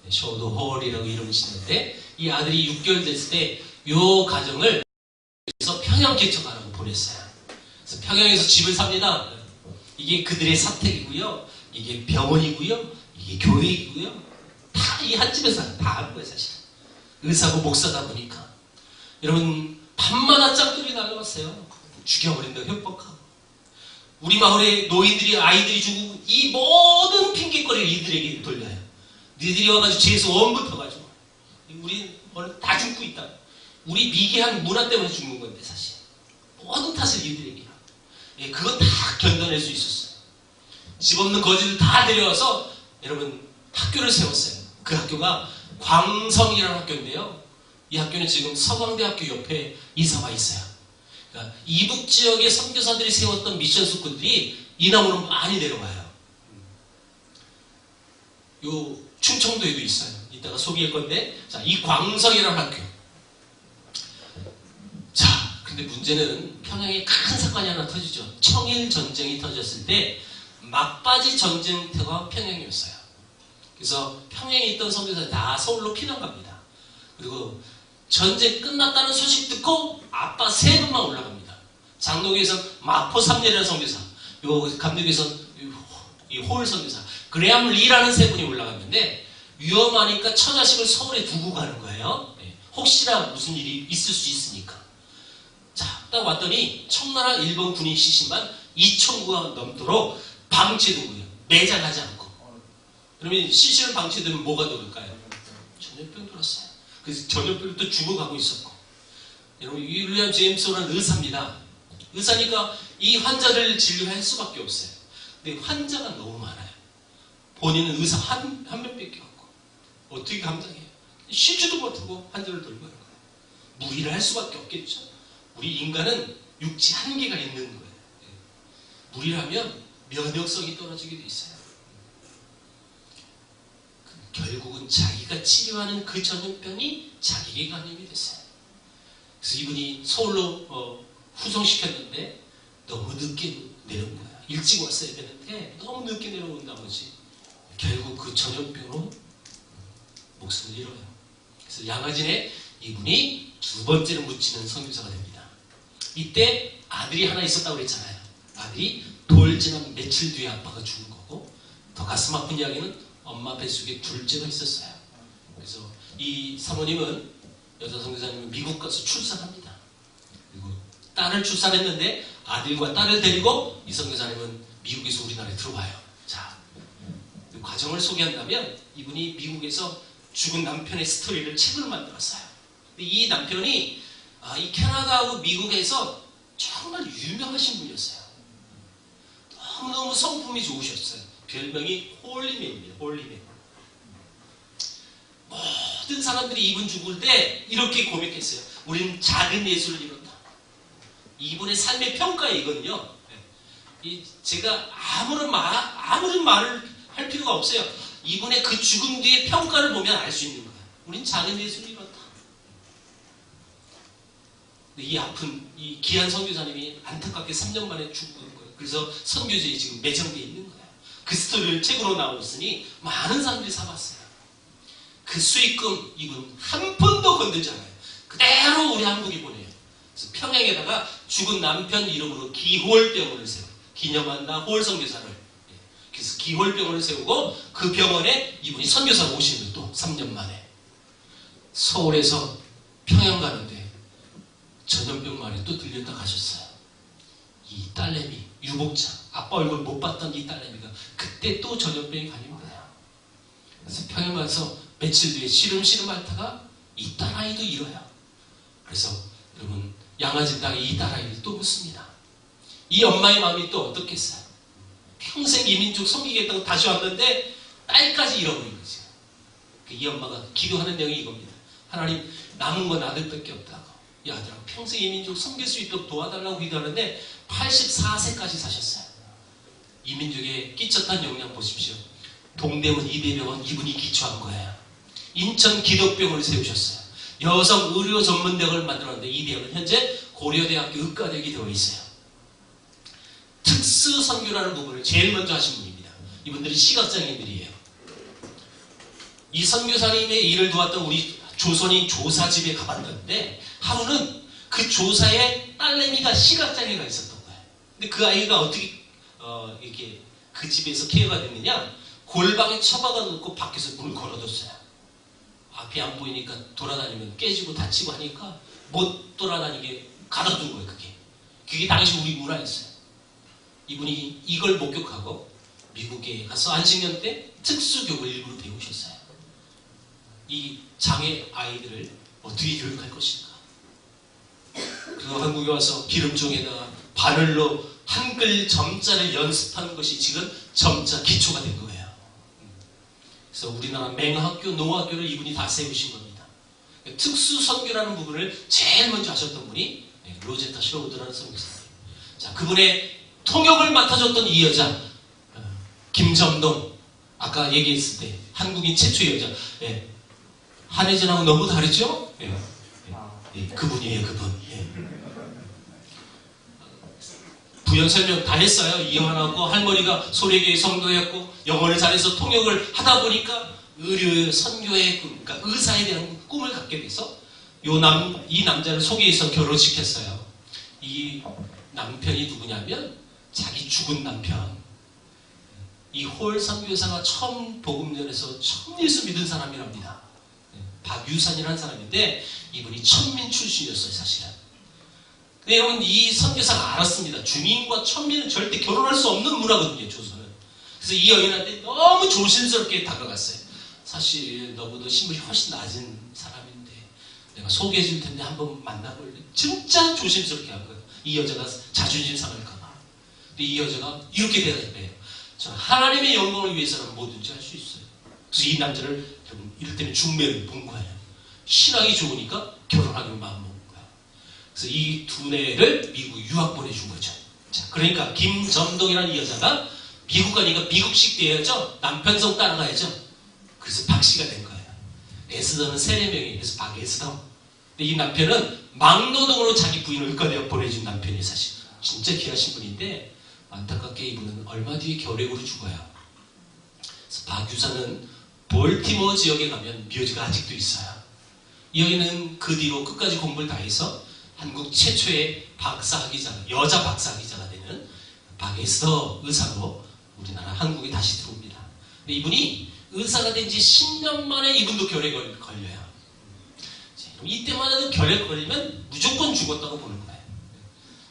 쇼도 홀이라고 이름을 짓는데, 이 아들이 6개월 됐을 때 요 가정을 그래서 평양 개척하라고 보냈어요. 그래서 평양에서 집을 삽니다. 이게 그들의 사택이고요, 이게 병원이고요, 이게 교회이고요, 다 이 한 집에서 다 하는 거예요, 사실. 의사고 목사다 보니까. 여러분, 밤마다 짱돌이 날라왔어요. 죽여버린다고 협박하고. 우리 마을에 노인들이 아이들이 죽고 이 모든 핑계거리를 이들에게 돌려요. 니들이 와가지고 죄에서 원붙어가지고 우리 오늘 다 죽고 있다. 우리 미개한 문화 때문에 죽는 건데 사실 모든 탓을 이들에게. 예, 그건 다 견뎌낼 수 있었어요. 집 없는 거지들 다 데려와서 여러분 학교를 세웠어요. 그 학교가 광성이라는 학교인데요. 이 학교는 지금 서강대학교 옆에 이사와 있어요. 그러니까 이북 지역의 선교사들이 세웠던 미션 스쿨들이 이 나무로 많이 내려와요. 요 충청도에도 있어요. 이따가 소개할 건데, 자, 이 광성이라는 학교. 자, 근데 문제는 평양에 큰 사건이 하나 터지죠. 청일 전쟁이 터졌을 때 막바지 전쟁터가 평양이었어요. 그래서 평양에 있던 선교사들이 다 서울로 피난 갑니다. 그리고 전쟁 끝났다는 소식 듣고 아빠 세 분만 올라갑니다. 장로교에서 마포 삼례라는 선교사, 요 감리교에서 이 홀 선교사, 그레암 리라는 세 분이 올라갔는데 위험하니까 처자식을 서울에 두고 가는 거예요. 네. 혹시나 무슨 일이 있을 수 있으니까. 자, 딱 왔더니 청나라 일본 군인 시신만 2,000구가 넘도록 방치해두고요. 매장하지 않고. 그러면 시신을 방치해두면 뭐가 돌을까요? 전염병 돌았어요. 그래서 전염병도 죽어가고 있었고. 여러분, 윌리엄 제임스라는 의사입니다. 의사니까 이 환자를 진료할 수밖에 없어요. 근데 환자가 너무 많아요. 본인은 의사 한 명밖에 없고 어떻게 감당해요? 쉬지도 못하고 환자를 돌고 있는 거예요. 무리를 할 수밖에 없겠죠. 우리 인간은 육체 한계가 있는 거예요. 무리를 하면 면역성이 떨어지게 돼 있어요. 결국은 자기가 치료하는 그 전염병이 자기에게 감염이 됐어요. 그래서 이분이 서울로 후송시켰는데 너무 늦게 내려온 거야. 일찍 왔어야 되는데 너무 늦게 내려온 나머지 결국 그 전염병으로 목숨을 잃어요. 그래서 양화진에 이분이 두 번째로 묻히는 선교사가 됩니다. 이때 아들이 하나 있었다고 그랬잖아요. 아들이 돌 지난 며칠 뒤에 아빠가 죽은 거고, 더 가슴 아픈 이야기는 엄마 뱃속에 둘째가 있었어요. 그래서 이 사모님은, 여자 선교사님은 미국 가서 출산합니다. 그리고 딸을 출산했는데 아들과 딸을 데리고 이 선교사님은 미국에서 우리나라에 들어와요. 자, 이 과정을 소개한다면 이분이 미국에서 죽은 남편의 스토리를 책을 만들었어요. 근데 이 남편이 이 캐나다하고 미국에서 정말 유명하신 분이었어요. 너무너무 성품이 좋으셨어요. 별명이 홀리맨입니다. 홀리맨. 모든 사람들이 이분 죽을 때 이렇게 고백했어요. 우리는 작은 예수를 잃었다. 이분의 삶의 평가이거든요. 제가 아무런 말을 할 필요가 없어요. 이분의 그 죽음 뒤의 평가를 보면 알 수 있는 거예요. 우린 작은 예수를 잃었다. 이 아픈, 이 귀한 선교사님이 안타깝게 3년 만에 죽은 거예요. 그래서 선교지에 지금 매장되어 있는 거예요. 그 스토리를 책으로 나왔으니 많은 사람들이 사봤어요. 그 수익금 이분 한 푼도 건들지 않아요. 그대로 우리 한국에 보내요. 그래서 평양에다가 죽은 남편 이름으로 기홀병원을 세워요. 기념한다 홀 선교사를. 그래서 기홀병원을 세우고 그 병원에 이분이 선교사로 오시는 또 3년 만에 서울에서 평양 가는데 전염병 말에 또 들렸다 가셨어요. 이 딸내미 유복자 아빠 얼굴 못 봤던 이 딸내미가 그때 또 전염병이 걸린 거예요. 그래서 평양 가서 며칠 뒤에 시름시름 앓다가 이 딸아이도 잃어요. 그래서 여러분 양아지 땅에 이 딸아이를 또 묻습니다. 이 엄마의 마음이 또 어떻겠어요? 평생 이민족 섬기겠다고 다시 왔는데 딸까지 잃어버린 거죠. 이 엄마가 기도하는 내용이 이겁니다. 하나님 남은 건 아들밖에 없다고. 이 아들아 평생 이민족 섬길 수 있도록 도와달라고 기도하는데 84세까지 사셨어요. 이민족에 끼쳤던 영향 보십시오. 동대문 이대병원 이분이 기초한 거예요. 인천 기독병원을 세우셨어요. 여성 의료 전문대학을 만들었는데 이 대학은 현재 고려대학교 의과대학이 되어 있어요. 특수 선교라는 부분을 제일 먼저 하신 분입니다. 이분들이 시각장애인들이에요. 이 선교사님의 일을 도왔던 우리 조선인 조사집에 가봤는데 하루는 그 조사에 딸내미가 시각장애가 있었던 거예요. 근데 그 아이가 어떻게 이렇게 그 집에서 케어가 됐느냐? 골방에 처박아 놓고 밖에서 문을 걸어뒀어요. 앞이 안 보이니까 돌아다니면 깨지고 다치고 하니까 못 돌아다니게 가둬둔 거예요. 그게 당시 우리 문화였어요. 이분이 이걸 목격하고 미국에 가서 안식년 때 특수교육을 일부러 배우셨어요. 이 장애 아이들을 어떻게 교육할 것인가. 그리고 한국에 와서 기름종에다가 바늘로 한글 점자를 연습하는 것이 지금 점자 기초가 된 거예요. 그래서 우리나라 맹학교, 농학교를 이분이 다 세우신 겁니다. 특수선교라는 부분을 제일 먼저 하셨던 분이 로제타 슈로우드라는 선교사님. 자, 그분의 통역을 맡아줬던 이 여자 김점동, 아까 얘기했을 때 한국인 최초의 여자. 한혜진하고 너무 다르죠? 그분이에요, 그분. 부연 설명 다 했어요. 이혼하고 할머니가 소래교회 성도였고 영어를 잘해서 통역을 하다 보니까 의료 선교의 꿈, 그러니까 의사에 대한 꿈을 갖게 돼서 이 남자를 소개해서 결혼시켰어요. 이 남편이 누구냐면 자기 죽은 남편. 이 홀 선교사가 처음 복음 전해서 처음 예수 믿은 사람이랍니다. 박유산이라는 사람인데 이분이 천민 출신이었어요, 사실은. 근데 여러분 이 선교사가 알았습니다. 주민과 천민은 절대 결혼할 수 없는 문화거든요, 조선은. 그래서 이 여인한테 너무 조심스럽게 다가갔어요. 사실 너보다 신분이 훨씬 낮은 사람인데 내가 소개해 줄 텐데 한번 만나볼래? 진짜 조심스럽게 한 거예요. 이 여자가 자존심 상할까 봐. 근데 이 여자가 이렇게 대답해요. 저는 하나님의 영광을 위해서는 뭐든지 할 수 있어요. 그래서 이 남자를 이럴 때는 중매를 본 거예요. 신앙이 좋으니까 결혼하기로 마음먹은 거예요. 그래서 이 두뇌를 미국 유학 보내준 거죠. 자, 그러니까 김점동이라는 이 여자가 미국 가니까 미국식 돼야죠. 남편 성 따라가야죠. 그래서 박씨가 된 거예요. 에스더는 세례명이에요. 그래서 박에스더. 근데 이 남편은 막노동으로 자기 부인을 의과대학 보내준 남편이 사실 진짜 귀하신 분인데 안타깝게 이분은 얼마 뒤에 결핵으로 죽어요. 그래서 박유사는 볼티모어 지역에 가면 묘지가 아직도 있어요. 이 여기는 그 뒤로 끝까지 공부를 다 해서 한국 최초의 박사학위자, 여자 박사학위자가 되는 박에스더 의사로 우리나라 한국에 다시 들어옵니다. 근데 이분이 의사가 된 지 10년 만에 이분도 결핵을 걸려요. 이때만 해도 결핵 걸리면 무조건 죽었다고 보는 거예요.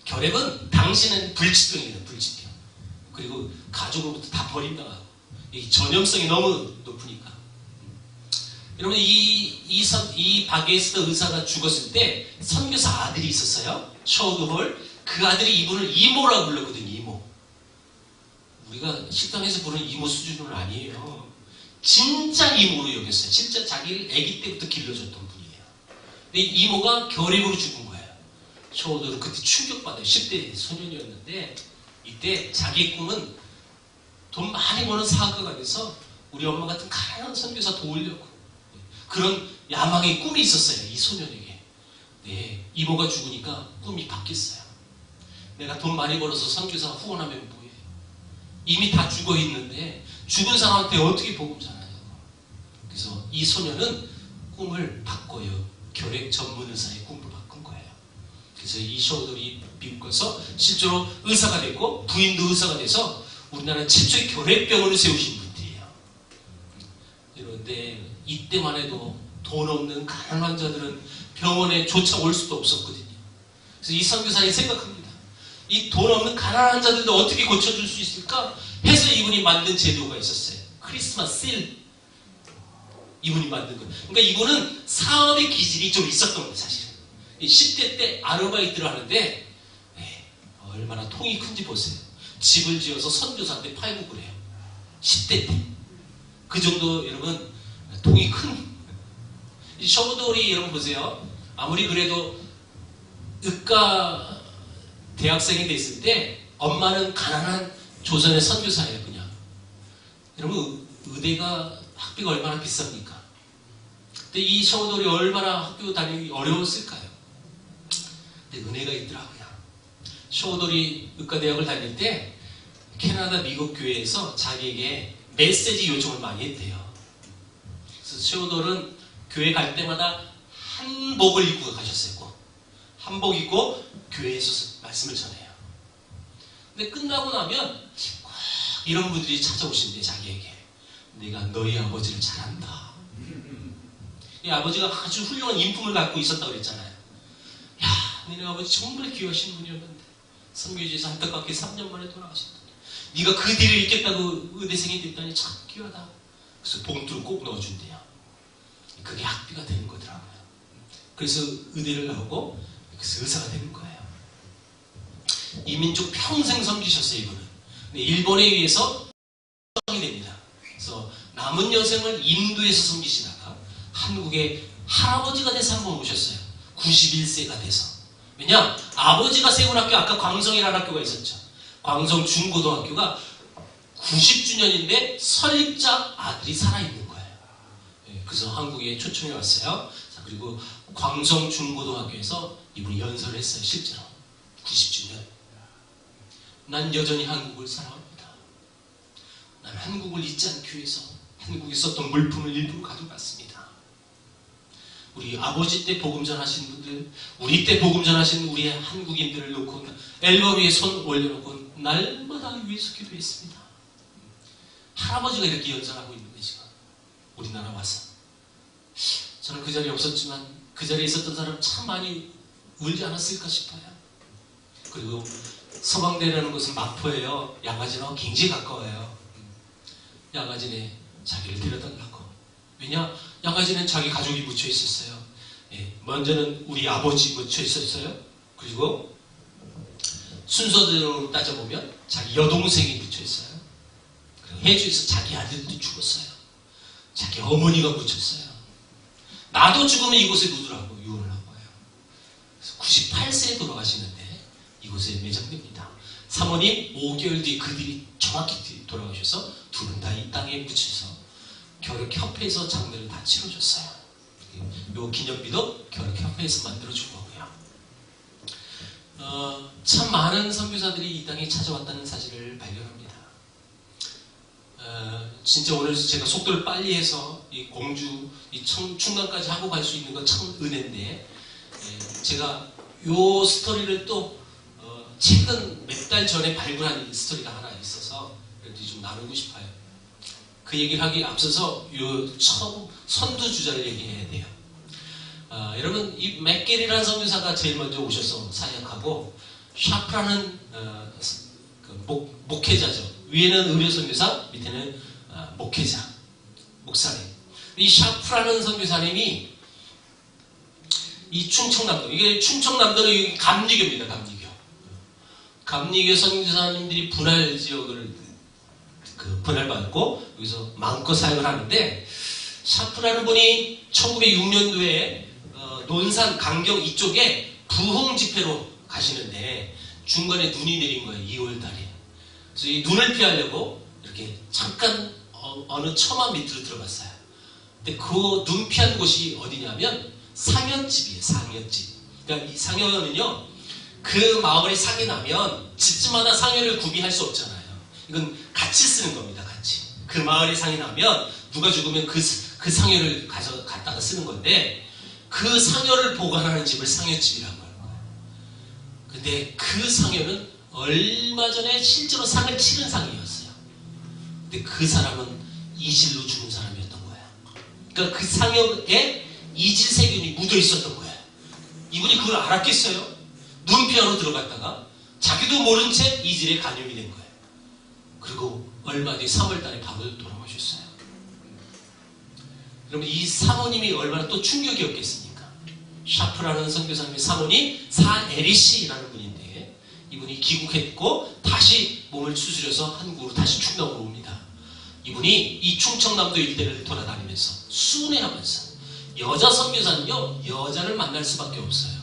결핵은 당신은 불치병이에요, 불치병. 그리고 가족으로부터 다 버림당하고 이 전염성이 너무 높으니까. 여러분 이 박에스더 의사가 죽었을 때 선교사 아들이 있었어요. 셔우드 홀. 그 아들이 이분을 이모라고 불렀거든요. 이모. 우리가 식당에서 보는 이모 수준은 아니에요. 진짜 이모로 여겼어요. 진짜 자기를 아기 때부터 길러줬던 분이에요. 근데 이모가 결핵으로 죽은 거예요. 셔오도르 그때 충격받아요. 10대 소년이었는데 이때 자기 꿈은 돈 많이 버는 사학가가 돼서 우리 엄마 같은 가난한 선교사 도우려고 그런 야망의 꿈이 있었어요. 이 소년에게. 네, 이모가 죽으니까 꿈이 바뀌었어요. 내가 돈 많이 벌어서 선교사 후원하면 뭐해. 이미 다 죽어 있는데 죽은 사람한테 어떻게 복음 전하냐고. 그래서 이 소년은 꿈을 바꿔요. 결핵 전문 의사의 꿈을 바꾼 거예요. 그래서 이 셔오도르이 미국 가서 실제로 의사가 됐고 부인도 의사가 돼서 우리나라 최초의 결핵병원을 세우신 분들이에요. 그런데 이때만 해도 돈 없는 가난한 자들은 병원에 조차 올 수도 없었거든요. 그래서 이 선교사님 생각합니다. 이 돈 없는 가난한 자들도 어떻게 고쳐줄 수 있을까 해서 이분이 만든 제도가 있었어요. 크리스마스 실. 이분이 만든 거. 그러니까 이분은 사업의 기질이 좀 있었던 거예요, 사실은. 10대 때 아르바이트를 하는데 얼마나 통이 큰지 보세요. 집을 지어서 선교사한테 팔고 그래요. 10대 때. 그 정도 여러분 통이 큰. 이 셔오도르이 여러분 보세요. 아무리 그래도 의과 대학생이 됐을 때 엄마는 가난한 조선의 선교사예요. 그냥. 여러분 의대가 학비가 얼마나 비쌉니까? 근데 이 셔오도르이 얼마나 학교 다니기 어려웠을까요? 근데 은혜가 있더라고요. 셔오도르이 의과대학을 다닐 때 캐나다 미국 교회에서 자기에게 메시지 요청을 많이 했대요. 그래서 셔오도르는 교회 갈 때마다 한복을 입고 가셨어요. 꼭. 한복 입고 교회에서 말씀을 전해요. 근데 끝나고 나면 꼭 이런 분들이 찾아오신대. 자기에게. 내가 너희 아버지를 잘한다. 이 아버지가 아주 훌륭한 인품을 갖고 있었다고 그랬잖아요. 야, 너네 아버지 정말 귀하신 분이었는데 선교지에서 안타깝게 3년 만에 돌아가셨다. 네가 그 뒤를 잇겠다고 의대생이 됐다니 참 귀하다. 그래서 봉투를 꼭 넣어준대요. 그게 학비가 되는 거더라고요. 그래서 의대를 나오고 그래서 의사가 되는 거예요. 이 민족 평생 섬기셨어요. 이분은. 근데 일본에 의해서 이 됩니다. 그래서 남은 여생을 인도에서 섬기시다가 한국에 할아버지가 돼서 한번 오셨어요. 91세가 돼서. 왜냐? 아버지가 세운 학교, 아까 광성이라는 학교가 있었죠. 광성 중고등학교가 90주년인데 설립자 아들이 살아있는 거예요. 그래서 한국에 초청이 왔어요. 자, 그리고 광성 중고등학교에서 이분이 연설을 했어요. 실제로. 90주년. 난 여전히 한국을 사랑합니다. 난 한국을 잊지 않기 위해서 한국에 썼던 물품을 일부러 가져갔습니다. 우리 아버지 때 복음 전하신 분들, 우리 때 복음 전하신 우리 한국인들을 놓고 앨범 위에 손 올려놓고 날마다 위에서 기도했습니다. 할아버지가 이렇게 연설하고 있는 거예요. 지금 우리나라 와서. 저는 그 자리에 없었지만 그 자리에 있었던 사람 참 많이 울지 않았을까 싶어요. 그리고 서방대라는 곳은 마포예요. 양화진하고 굉장히 가까워요. 양화진에 자기를 데려달라고. 왜냐? 양화진은 자기 가족이 묻혀 있었어요. 먼저는 우리 아버지 묻혀 있었어요. 그리고 순서대로 따져보면 자기 여동생이 묻혀 있어요. 그리고 해주에서 자기 아들도 죽었어요. 자기 어머니가 묻혔어요. 나도 죽으면 이곳에 묻으라고 유언을 한 거예요. 그래서 98세에 돌아가시는데 이곳에 매장됩니다. 사모님 5개월 뒤에 그들이 정확히 돌아가셔서 두 분 다 이 땅에 묻혀서 결핵협회에서 장례를 다 치러줬어요. 요 기념비도 결핵협회에서 만들어준 거고요. 참 많은 선교사들이 이 땅에 찾아왔다는 사실을 발견합니다. 진짜 오늘 제가 속도를 빨리 해서 이 공주, 이 충남까지 하고 갈 수 있는 건 참 은혜인데, 제가 요 스토리를 또 최근 몇 달 전에 발굴한 스토리가 하나 있어서 좀 나누고 싶어요. 그 얘기를 하기 앞서서 요 처음 선두주자를 얘기해야 돼요. 여러분 이 맥겔이라는 선교사가 제일 먼저 오셔서 사역하고 샤프라는 목회자죠. 위에는 의료 선교사, 밑에는 목회자, 목사님. 이 샤프라는 선교사님이 이 충청남도, 이게 충청남도는 감리교입니다. 감리교 선교사님들이 분할 지역을 그 분할받고 여기서 마음껏 사역을 하는데 샤프라는 분이 1906년도에 논산 강경 이쪽에 부흥 집회로 가시는데 중간에 눈이 내린 거예요. 2월달에. 그래서 이 눈을 피하려고 이렇게 잠깐 어느 처마 밑으로 들어갔어요. 근데 그 눈 피한 곳이 어디냐면 상여집이에요. 상여집. 그러니까 이 상여는요, 그 마을에 상이 나면 집집마다 상여를 구비할 수 없잖아요. 이건 같이 쓰는 겁니다. 같이. 그 마을에 상이 나면 누가 죽으면 그 상여를 갖다가 쓰는 건데 그 상여를 보관하는 집을 상여집이라고 하는 거예요. 근데 그 상여는 얼마 전에 실제로 상을 치른 상이었어요. 근데 그 사람은 이질로 죽은 사람이었던 거예요. 그러니까 그 상여에 이질 세균이 묻어 있었던 거예요. 이분이 그걸 알았겠어요? 눈피하러 들어갔다가 자기도 모른 채 이질에 감염이 된 거예요. 그리고 얼마 뒤 3월달에 바로 돌아오셨어요. 그러면 이 사모님이 얼마나 또 충격이었겠습니까? 샤프라는 선교사님의 사모님 사에리씨라는 분인데 이분이 귀국했고 다시 몸을 추스려서 한국으로 다시 충남으로 옵니다. 이분이 이 충청남도 일대를 돌아다니면서 순회하면서 여자 선교사는요 여자를 만날 수밖에 없어요.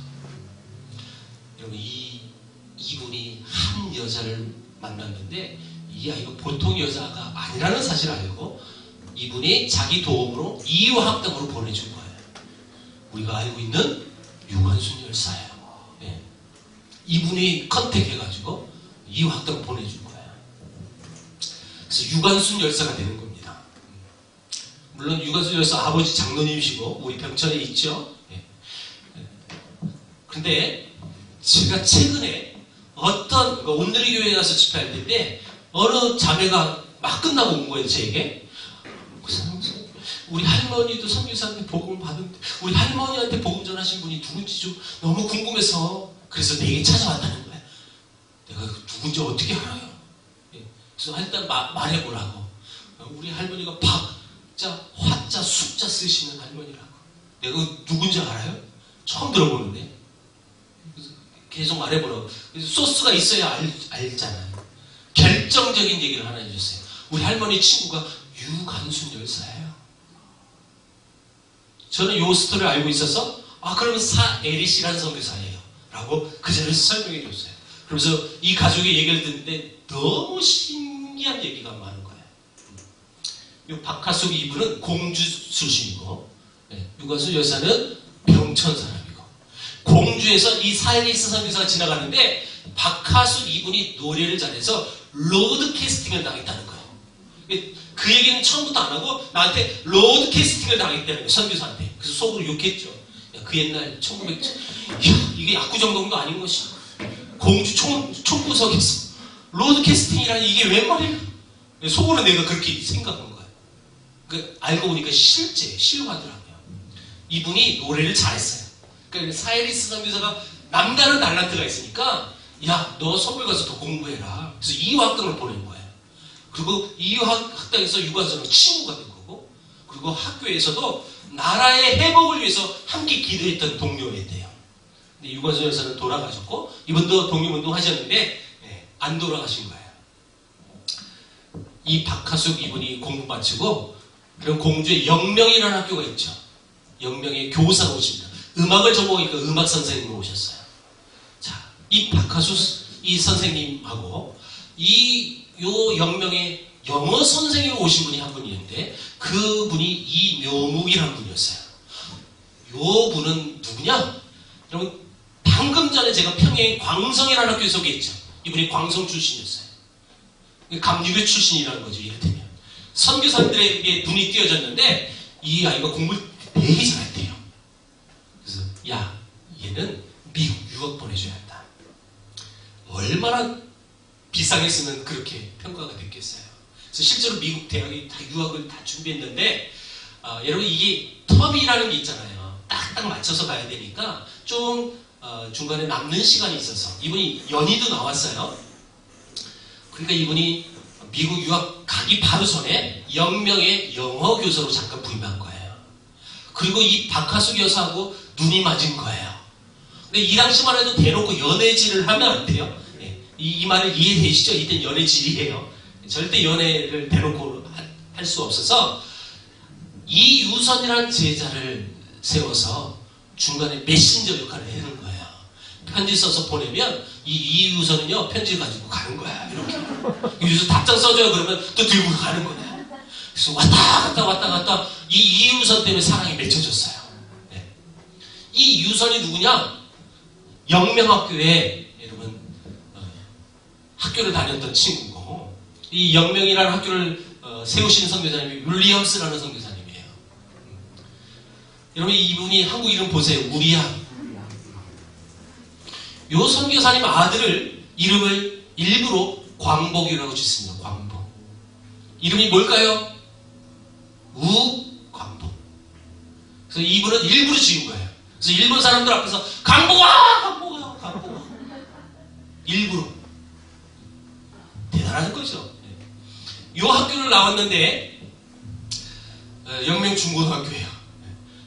여러분 이분이 한 여자를 만났는데 이 아이가 보통 여자가 아니라는 사실을 알고 이분이 자기 도움으로 이화학당으로 보내준 거예요. 우리가 알고 있는 유관순 열사예요. 네. 이분이 컨택해가지고 이화학당 보내준 거예요. 그래서 유관순 열사가 되는 겁니다. 물론 유관순 열사 아버지 장로님이시고 우리 병천에 있죠. 네. 근데 제가 최근에 어떤 온누리 교회에 가서 집회할 때인데 어느 자매가 막 끝나고 온 거예요. 제게 우리 할머니도 선교사한테 복음을 받은데 우리 할머니한테 복음 전하신 분이 누군지 좀 너무 궁금해서 그래서 내게 찾아왔다는 거야. 내가 누군지 어떻게 알아요? 그래서 일단 말해보라고. 우리 할머니가 박자, 화자, 숫자 쓰시는 할머니라고. 내가 누군지 알아요? 처음 들어보는데. 그래서 계속 말해보라고. 그래서 소스가 있어야 알잖아요. 결정적인 얘기를 하나 해줬어요. 우리 할머니 친구가 유관순 열사예요. 저는 요 스토리를 알고 있어서 그러면 사에리씨라는 선교사예요 라고 그 자리에서 설명해 줬어요. 그러면서 이 가족의 얘기를 듣는데 너무 신기한 얘기가 많은 거예요. 요 박하숙 이분은 공주 출신이고 유관순 여사는 병천 사람이고 공주에서 이 사에리스 선교사가 지나가는데 박하숙 이분이 노래를 잘해서 로드 캐스팅을 당했다는 거예요. 그 얘기는 처음부터 안 하고 나한테 로드 캐스팅을 당했다는 거예요. 선교사한테. 그래서 속으로 욕했죠. 야, 그 옛날 1900... 이게 압구정동도 아닌 것이 공주 총구석에서 로드 캐스팅이라니 이게 웬 말이야? 속으로 내가 그렇게 생각한 거예요. 알고 보니까 실화더라고요. 이분이 노래를 잘했어요. 그러니까 사이리스 선교사가 남다른 달란트가 있으니까 야, 너 서울 가서 더 공부해라. 그래서 이화학당을 보낸 거예요. 그리고 이화학당에서 유관순하고 친구가 된 거고 그리고 학교에서도 나라의 회복을 위해서 함께 기도했던 동료였대요. 근데 유관순 여사는 돌아가셨고 이분도 독립운동 하셨는데 안 돌아가신 거예요. 이 박하숙 이분이 공부 마치고 그럼 공주에 영명이라는 학교가 있죠. 영명의 교사가 오십니다. 음악을 전공하니까 음악 선생님이 오셨어요. 자, 이 박하숙 이 선생님하고 요 영명의 영어 선생님이 오신 분이 한 분이 있는데 그분이 이묘묵이라는 분이었어요. 요 분은 누구냐? 여러분 방금 전에 제가 평양의 광성이라는 학교에 소개했죠. 이분이 광성 출신이었어요. 감리교 출신이라는 거죠. 이를테면 선교사들에게 눈이 띄어졌는데 이 아이가 공부를 되게 잘했대요. 그래서 야, 얘는 미국 유학 보내줘야 한다. 얼마나 비상했으면 그렇게 평가가 됐겠어요. 그래서 실제로 미국 대학이 다 유학을 다 준비했는데 여러분 이게 텀이라는 게 있잖아요. 딱딱 맞춰서 가야 되니까 좀 중간에 남는 시간이 있어서 이분이 연희도 나왔어요. 그러니까 이분이 미국 유학 가기 바로 전에 영명의 영어 교사로 잠깐 부임한 거예요. 그리고 이 박하숙 여사하고 눈이 맞은 거예요. 근데 이 당시만 해도 대놓고 연애질을 하면 안 돼요. 이 말을 이해되시죠? 이땐 연애질이에요. 절대 연애를 대놓고 할 수 없어서 이유선이라는 제자를 세워서 중간에 메신저 역할을 해는 거예요. 편지 써서 보내면 이 이유선은요 편지를 가지고 가는 거야. 이렇게 유선 답장 써줘요. 그러면 또 들고 가는 거야. 그래서 왔다 갔다 이 이유선 때문에 사랑이 맺혀졌어요. 네. 이 이유선이 누구냐? 영명학교에 여러분 학교를 다녔던 친구고, 이 영명이라는 학교를 세우신 선교사님이 윌리엄스라는 선교사님이에요. 여러분 이분이 한국 이름 보세요. 우리야. 요 선교사님 아들을 이름을 일부러 광복이라고 짓습니다. 광복. 이름이 뭘까요? 우광복. 그래서 이분은 일부러 지은 거예요. 그래서 일본 사람들 앞에서 광복아! 일부러. 대단한 거죠. 요 학교를 나왔는데 영명중고등학교예요.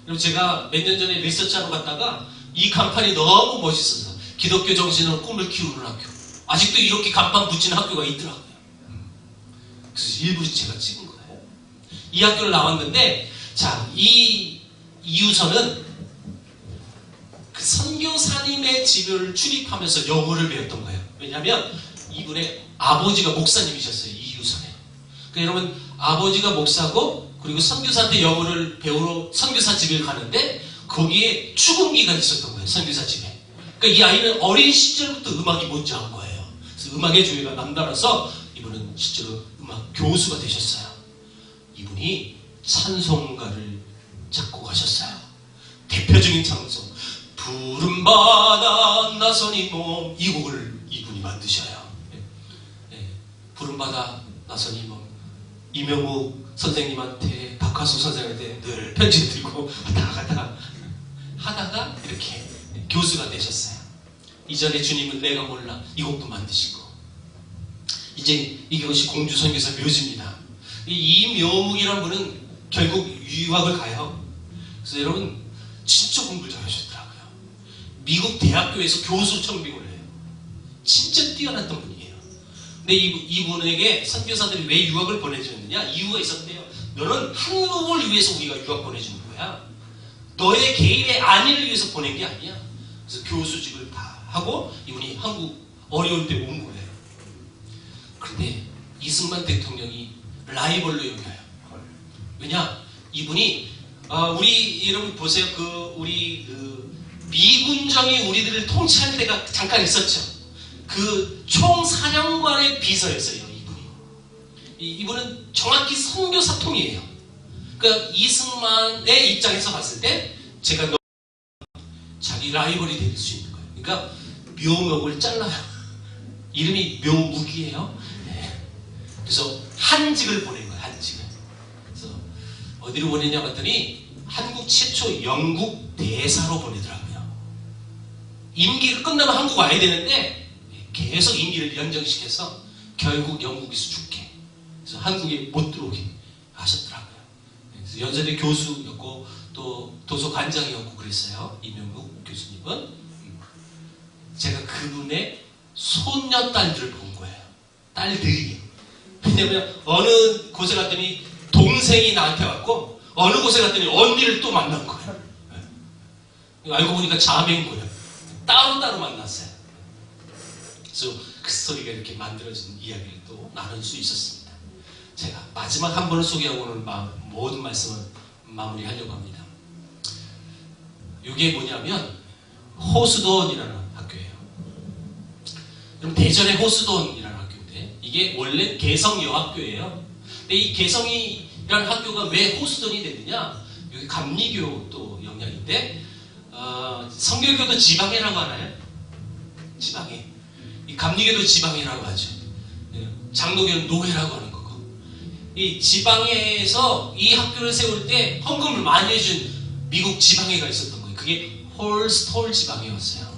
그럼 제가 몇 년 전에 리서치하러 갔다가 이 간판이 너무 멋있어서 기독교 정신으로 꿈을 키우는 학교. 아직도 이렇게 간판 붙이는 학교가 있더라고요. 그래서 일부러 제가 찍은 거예요. 이 학교를 나왔는데, 자, 이 이유선은 그 선교사님의 집을 출입하면서 영어를 배웠던 거예요. 왜냐하면 이분의 아버지가 목사님이셨어요. 이유선에. 그러니까 여러분, 아버지가 목사고 그리고 선교사한테 영어를 배우러 선교사 집에 가는데 거기에 축음기가 있었던 거예요. 선교사 집에. 그러니까 이 아이는 어린 시절부터 음악이 뭔지 안 거예요. 그래서 음악의 조예가 남달라서 이분은 실제로 음악 교수가 되셨어요. 이분이 찬송가를 작곡하셨어요. 대표적인 찬송 푸른 바다 나선이 몸, 이 곡을 이분이 만드셔요. 푸른 바다 나선이 몸. 이명욱 선생님한테, 박하수 선생님한테 늘 편지 드리고 왔다 하다가 이렇게 교수가 되셨어요. 이전에 주님은 내가 몰라 이 곡도 만드시고, 이제 이것이 공주 선교사 묘지입니다. 이 묘묵이라는 분은 결국 유학을 가요. 그래서 여러분 진짜 공부를 잘하셨더라고요. 미국 대학교에서 교수 청빙을 해요. 진짜 뛰어났던 분이에요. 근데 이분에게 선교사들이 왜 유학을 보내주느냐? 이유가 있었대요. 너는 한국을 위해서 우리가 유학 보내주는 거야. 너의 개인의 안위를 위해서 보낸 게 아니야. 그래서 교수직을 다 하고 이분이 한국 어려울 때 온 거예요. 그런데 이승만 대통령이 라이벌로 여겨요. 왜냐? 이분이 우리 여러분 보세요. 우리 미군정이 우리들을 통치할 때가 잠깐 있었죠. 그 총사령관의 비서였어요. 이분은 정확히 선교사통이에요. 그러니까 이승만의 입장에서 봤을 때 제가 자기 라이벌이 될 수 있는 거예요. 그러니까 묘목을 잘라요. 이름이 묘묵이에요. 네. 그래서 한직을 보낸 거예요. 한직을. 그래서 어디로 보내냐 봤더니 한국 최초 영국 대사로 보내더라고요. 임기가 끝나면 한국 와야 되는데 계속 임기를 연장시켜서 결국 영국에서 죽게. 그래서 한국에 못 들어오게 하셨더라고요. 그래서 연세대 교수였고 또 도서관장이었고 그랬어요. 이명국 교수님은. 제가 그분의 손녀딸들을 본 거예요. 딸들이요. 왜냐면 어느 곳에 갔더니 동생이 나한테 왔고 어느 곳에 갔더니 언니를 또 만난 거예요. 알고 보니까 자매인 거예요. 따로따로 만났어요. 그래서 그 스토리가 이렇게 만들어진 이야기를 또 나눌 수 있었습니다. 제가 마지막 한 번을 소개하고 오늘 모든 말씀을 마무리하려고 합니다. 이게 뭐냐면 호수돈이라는 학교예요. 그럼 대전의 호수돈이라는 학교인데 이게 원래 개성여학교예요. 근데 이 개성이라는 학교가 왜 호수돈이 됐느냐? 여기 감리교 또 영향인데 성결교도 지방회라고 하나요? 지방회. 이 감리교도 지방회라고 하죠. 장로교는 노회라고 하는 거고. 이 지방회에서 이 학교를 세울 때 헌금을 많이 해준 미국 지방회가 있었던 거예요. 그게 홀스톨 지방회였어요.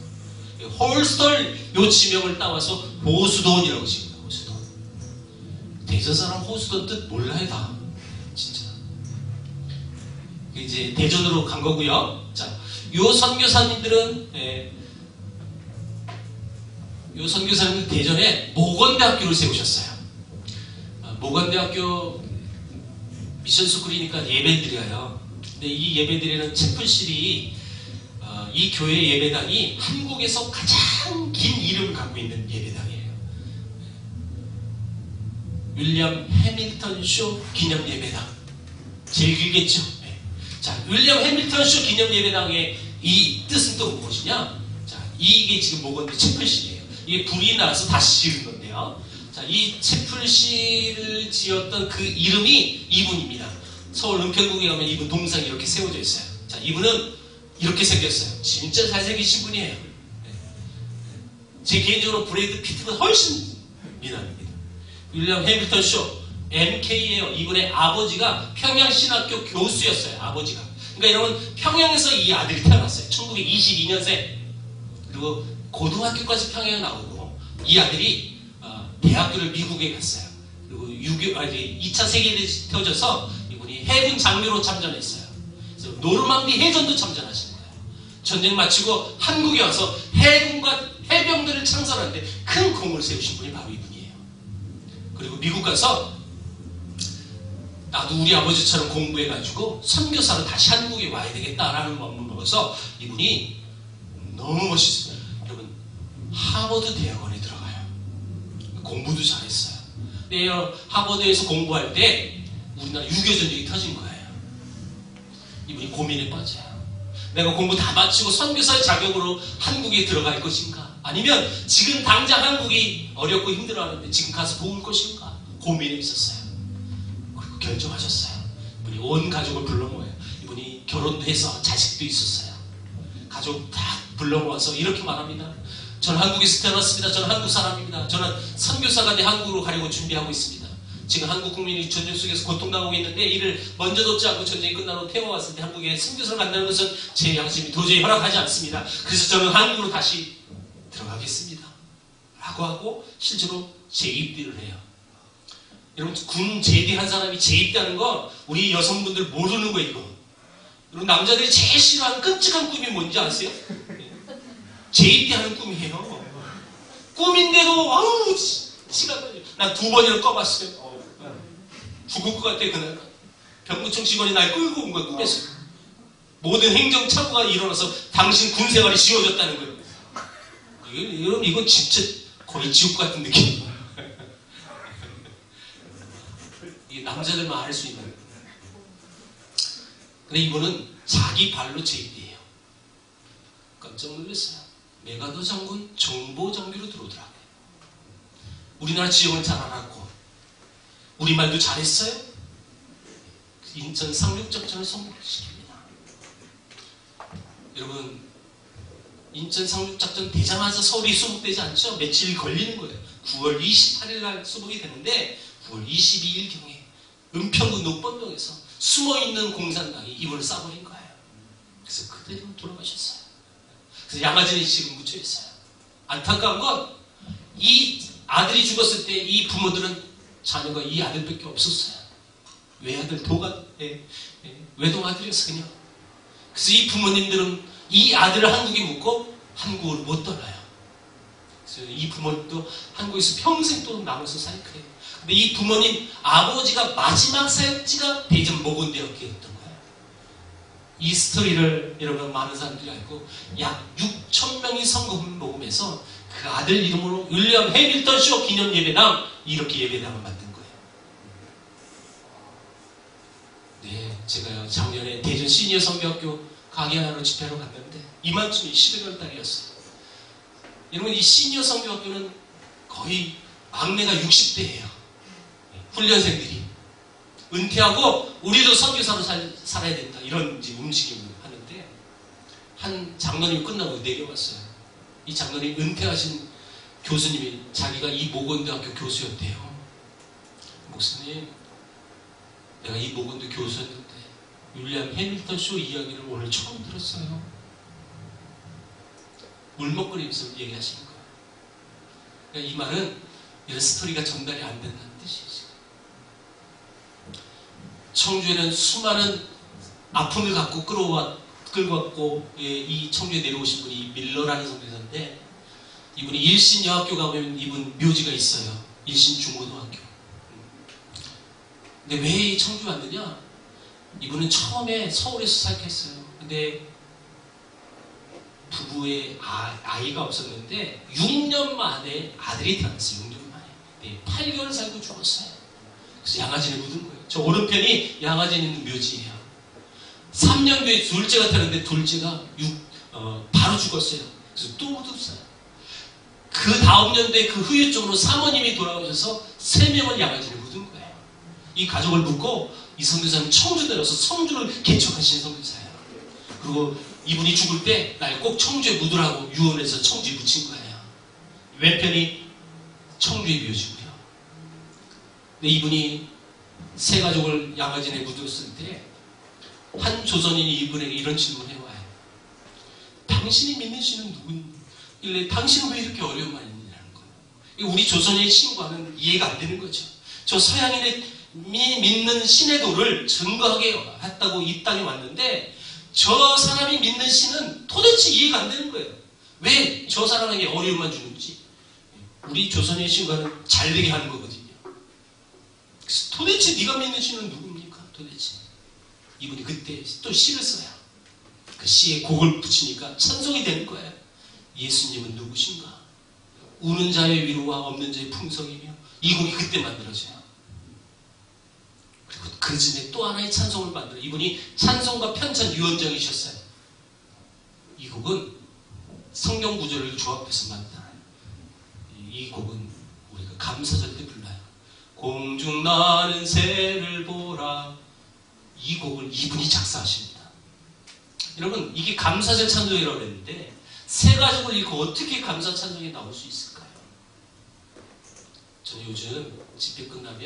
홀스톨 요 지명을 따와서 호수돈이라고 지습니다. 호수돈. 대전 사람 호수돈 뜻 몰라요 다. 진짜. 이제 대전으로 간 거고요. 자, 요 선교사님들은 요 선교사님들 대전에 모건대학교를 세우셨어요. 모건대학교 미션스쿨이니까 예배드려요. 근데 이 예배드리는 채플실이 이 교회 예배당이 한국에서 가장 긴 이름을 갖고 있는 예배당이에요. 윌리엄 해밀턴 쇼 기념 예배당. 제일 길겠죠? 네. 자, 윌리엄 해밀턴 쇼 기념 예배당의 이 뜻은 또 무엇이냐? 자, 이게 지금 모건대 채플실이에요. 이게 불이 나서 다시 지은 건데요. 자, 이 채플실을 지었던 그 이름이 이분입니다. 서울 은평구에 가면 이분 동상이 이렇게 세워져 있어요. 자, 이분은 이렇게 생겼어요. 진짜 잘생기신 분이에요. 네. 제 개인적으로 브래드 피트보다 훨씬 미남입니다. 윌리엄 해밀턴 쇼, MK예요. 이분의 아버지가 평양신학교 교수였어요. 아버지가. 그러니까 여러분, 평양에서 이 아들이 태어났어요. 1922년생. 그리고 고등학교까지 평양에 나오고, 이 아들이 대학교를 미국에 갔어요. 그리고 2차 세계대전이 터져서 이분이 해군 장교로 참전했어요. 그래서 노르망디 해전도 참전하신 거예요. 전쟁 마치고 한국에 와서 해군과 해병들을 창설하는데 큰 공을 세우신 분이 바로 이분이에요. 그리고 미국 가서 나도 우리 아버지처럼 공부해가지고 선교사로 다시 한국에 와야 되겠다라는 마음을 먹어서 이분이 너무 멋있어요. 여러분, 하버드 대학원에 들어가요. 공부도 잘했어요. 근데 하버드에서 공부할 때 우리나라 유교전쟁이 터진 거예요. 이분이 고민에 빠져요. 내가 공부 다 마치고 선교사 자격으로 한국에 들어갈 것인가? 아니면 지금 당장 한국이 어렵고 힘들어하는데 지금 가서 도울 것인가? 고민에 있었어요. 그리고 결정하셨어요. 이분이 온 가족을 불러 모아요. 이분이 결혼도 해서 자식도 있었어요. 가족 다 불러 모아서 이렇게 말합니다. 저는 한국에서 태어났습니다. 저는 한국 사람입니다. 저는 선교사가 돼 한국으로 가려고 준비하고 있습니다. 지금 한국 국민이 전쟁 속에서 고통당하고 있는데 이를 먼저 돕지 않고 전쟁이 끝나고 태워왔을 때 한국에 선교사를 간다는 것은 제 양심이 도저히 허락하지 않습니다. 그래서 저는 한국으로 다시 들어가겠습니다. 라고 하고 실제로 재입대를 해요. 여러분, 군 제대한 사람이 재입대하는 거 우리 여성분들 모르는 거예요. 이거. 여러분, 남자들이 제일 싫어하는 끔찍한 꿈이 뭔지 아세요? 재입대하는 꿈이에요. 꿈인데도 아우 시간 걸려. 난 2번이나 꺼봤어요. 죽을 것 같아. 그날 병무청 직원이 날 끌고 온 거야. 꿈에서. 모든 행정착오가 일어나서 당신 군생활이 지워졌다는 거예요. 여러분, 이건 진짜 거의 지옥 같은 느낌이에요. 이게 남자들만 알 수 있는. 근데 이분은 자기 발로 재입대해요. 깜짝 놀랐어요. 메가더 장군 정보 장비로 들어오더라고요. 우리나라 지형을 잘 알았고 우리말도 잘했어요. 인천 상륙작전을 성공시킵니다. 여러분, 인천 상륙작전 되자마자 서울이 수복되지 않죠? 며칠 걸리는 거예요. 9월 28일 날 수복이 되는데 9월 22일경에 은평구 녹번동에서 숨어있는 공산당이 이분을 쏴버린 거예요. 그래서 그대로 돌아가셨어요. 그래서 양아진이 지금 묻혀있어요. 안타까운 건 이 아들이 죽었을 때 이 부모들은 자녀가 이 아들밖에 없었어요. 외아들 외동아들이었어 그냥. 그래서 이 부모님들은 이 아들을 한국에 묻고 한국을 못 떠나요. 그래서 이 부모님도 한국에서 평생 또 남아서 살 거예요. 근데 이 부모님 아버지가 마지막 사역지가 대전 모건대학교였던 거예요. 이 스토리를 여러분 많은 사람들이 알고 약 6,000명이 성금 모금해서 그 아들 이름으로 윌리엄 해밀턴 쇼 기념 예배당, 이렇게 예배당을 만든 거예요. 네, 제가요 작년에 대전 시니어 선교학교 강의하러 집회로 갔는데 이맘쯤이 11월 달이었어요. 여러분, 이 시니어 선교학교는 거의 막내가 60대예요. 훈련생들이 은퇴하고 우리도 선교사로 살아야 된다 이런 이제 움직임을 하는데 한 장로님이 끝나고 내려왔어요. 이 장로님 은퇴하신 교수님이 자기가 이 모건대학교 교수였대요. 목사님, 내가 이 모건대 교수였는데 윌리엄 해밀턴 쇼 이야기를 오늘 처음 들었어요. 울먹거리면서 얘기하시는 거예요. 그러니까 이 말은 이런 스토리가 전달이 안 된다는 뜻이지. 청주에는 수많은 아픔을 갖고 끌고 왔고 이 청주에 내려오신 분이 밀러라는 선교사인데 이분이 일신여학교 가면 이분 묘지가 있어요. 일신중고등학교. 근데 왜 청주 왔느냐? 이분은 처음에 서울에서 시작했어요. 근데 부부의 아이가 없었는데 6년 만에 아들이 태어났어요. 6년 만에. 네, 8개월 살고 죽었어요. 그래서 양화진에 묻은 거예요. 저 오른편이 양화진에 있는 묘지예요. 3년 뒤에 둘째가 태어났는데 둘째가 바로 죽었어요. 그래서 또 묻었어요. 그 다음 년도에 그 후유증으로 사모님이 돌아오셔서 3명을 양화진에 묻은 거예요. 이 가족을 묻고 이 선교사는 청주 내려서 청주를 개척하신 선교사예요. 그리고 이분이 죽을 때 날 꼭 청주에 묻으라고 유언해서 청주에 묻힌 거예요. 왼편이 청주의 묘지고요. 근데 이분이 세 가족을 양화진에 묻었을 때 한 조선인이 이분에게 이런 질문을 해와요. 당신이 믿는 신은 누구길래 당신은 왜 이렇게 어려움만 있느냐는 거예요. 우리 조선인의 신과는 이해가 안 되는 거죠. 저 서양인의 믿는 신의 도를 증거하게 했다고 이 땅에 왔는데 저 사람이 믿는 신은 도대체 이해가 안 되는 거예요. 왜 저 사람에게 어려움만 주는지. 우리 조선의 신과는 잘 되게 하는 거거든요. 그래서 도대체 네가 믿는 신은 누굽니까? 도대체. 이분이 그때 또 시를 써요. 그 시에 곡을 붙이니까 찬송이 되는 거예요. 예수님은 누구신가? 우는 자의 위로와 없는 자의 풍성이며. 이 곡이 그때 만들어져요. 그리고 그 즈음에 또 하나의 찬송을 만들어요. 이분이 찬송가 편찬 유언장이셨어요. 이 곡은 성경 구절을 조합해서 만들어요. 이 곡은 우리가 감사절 때 불러요. 공중 나는 새를 보라. 이 곡을 이분이 작사하십니다. 여러분, 이게 감사절 찬송이라고 했는데 세 가족을 읽고 어떻게 감사 찬송이 나올 수 있을까요? 저는 요즘 집회 끝날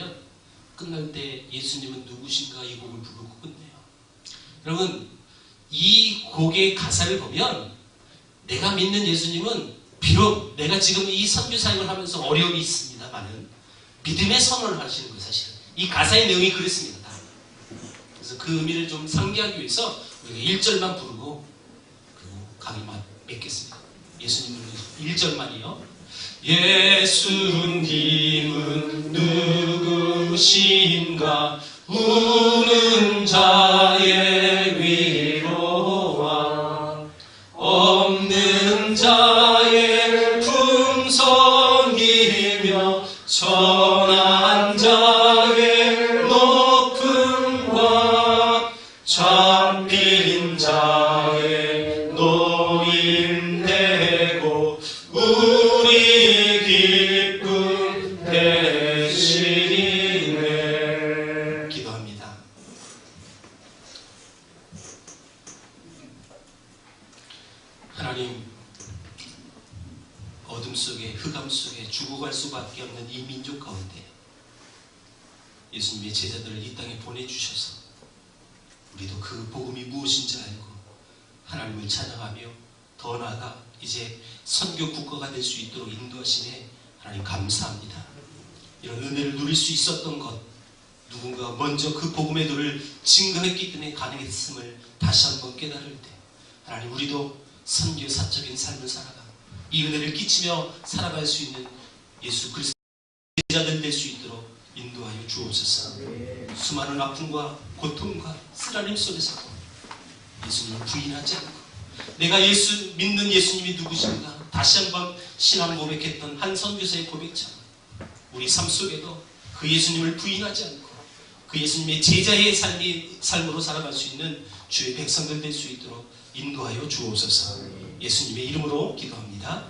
때 예수님은 누구신가 이 곡을 부르고 끝내요. 여러분, 이 곡의 가사를 보면 내가 믿는 예수님은 비록 내가 지금 이 선교 사역을 하면서 어려움이 있습니다만은 믿음의 선언을 하시는 거예요. 사실은 이 가사의 내용이 그렇습니다. 그래서 그 의미를 좀 상기하기 위해서 우리가 1절만 부르고 그리고 강의만 맺겠습니다. 예수님은 1절만이요. 예수님은 누구신가? 우는 자의 위로와 없는 자의 풍성이며 천한 자의 높음과 잡힌 자의 노임되고 우리 기쁨 되시네. 기도합니다. 하나님, 어둠 속에 흑암 속에 죽어갈 수밖에 없는 이 민족 가운데 예수님의 제자들을 이 땅에 보내주셔서 우리도 그 복음이 무엇인지 알고 하나님을 찬양하며 더 나아가 이제 선교 국가가 될 수 있도록 인도하시네. 하나님 감사합니다. 이런 은혜를 누릴 수 있었던 것, 누군가 먼저 그 복음의 도를 증거했기 때문에 가능했음을 다시 한번 깨달을 때 하나님, 우리도 선교 사적인 삶을 살아가 이 은혜를 끼치며 살아갈 수 있는 예수 그리스도의 제자들 될 수 있도록 인도하여 주옵소서. 수많은 아픔과 고통과 쓰라림 속에서도 예수님을 부인하지 않고 내가 믿는 예수님이 누구신가 다시 한번 신앙 고백했던 한 선교사의 고백처럼 우리 삶 속에도 그 예수님을 부인하지 않고 그 예수님의 제자의 삶으로 살아갈 수 있는 주의 백성들 될 수 있도록 인도하여 주옵소서. 예수님의 이름으로 기도합니다.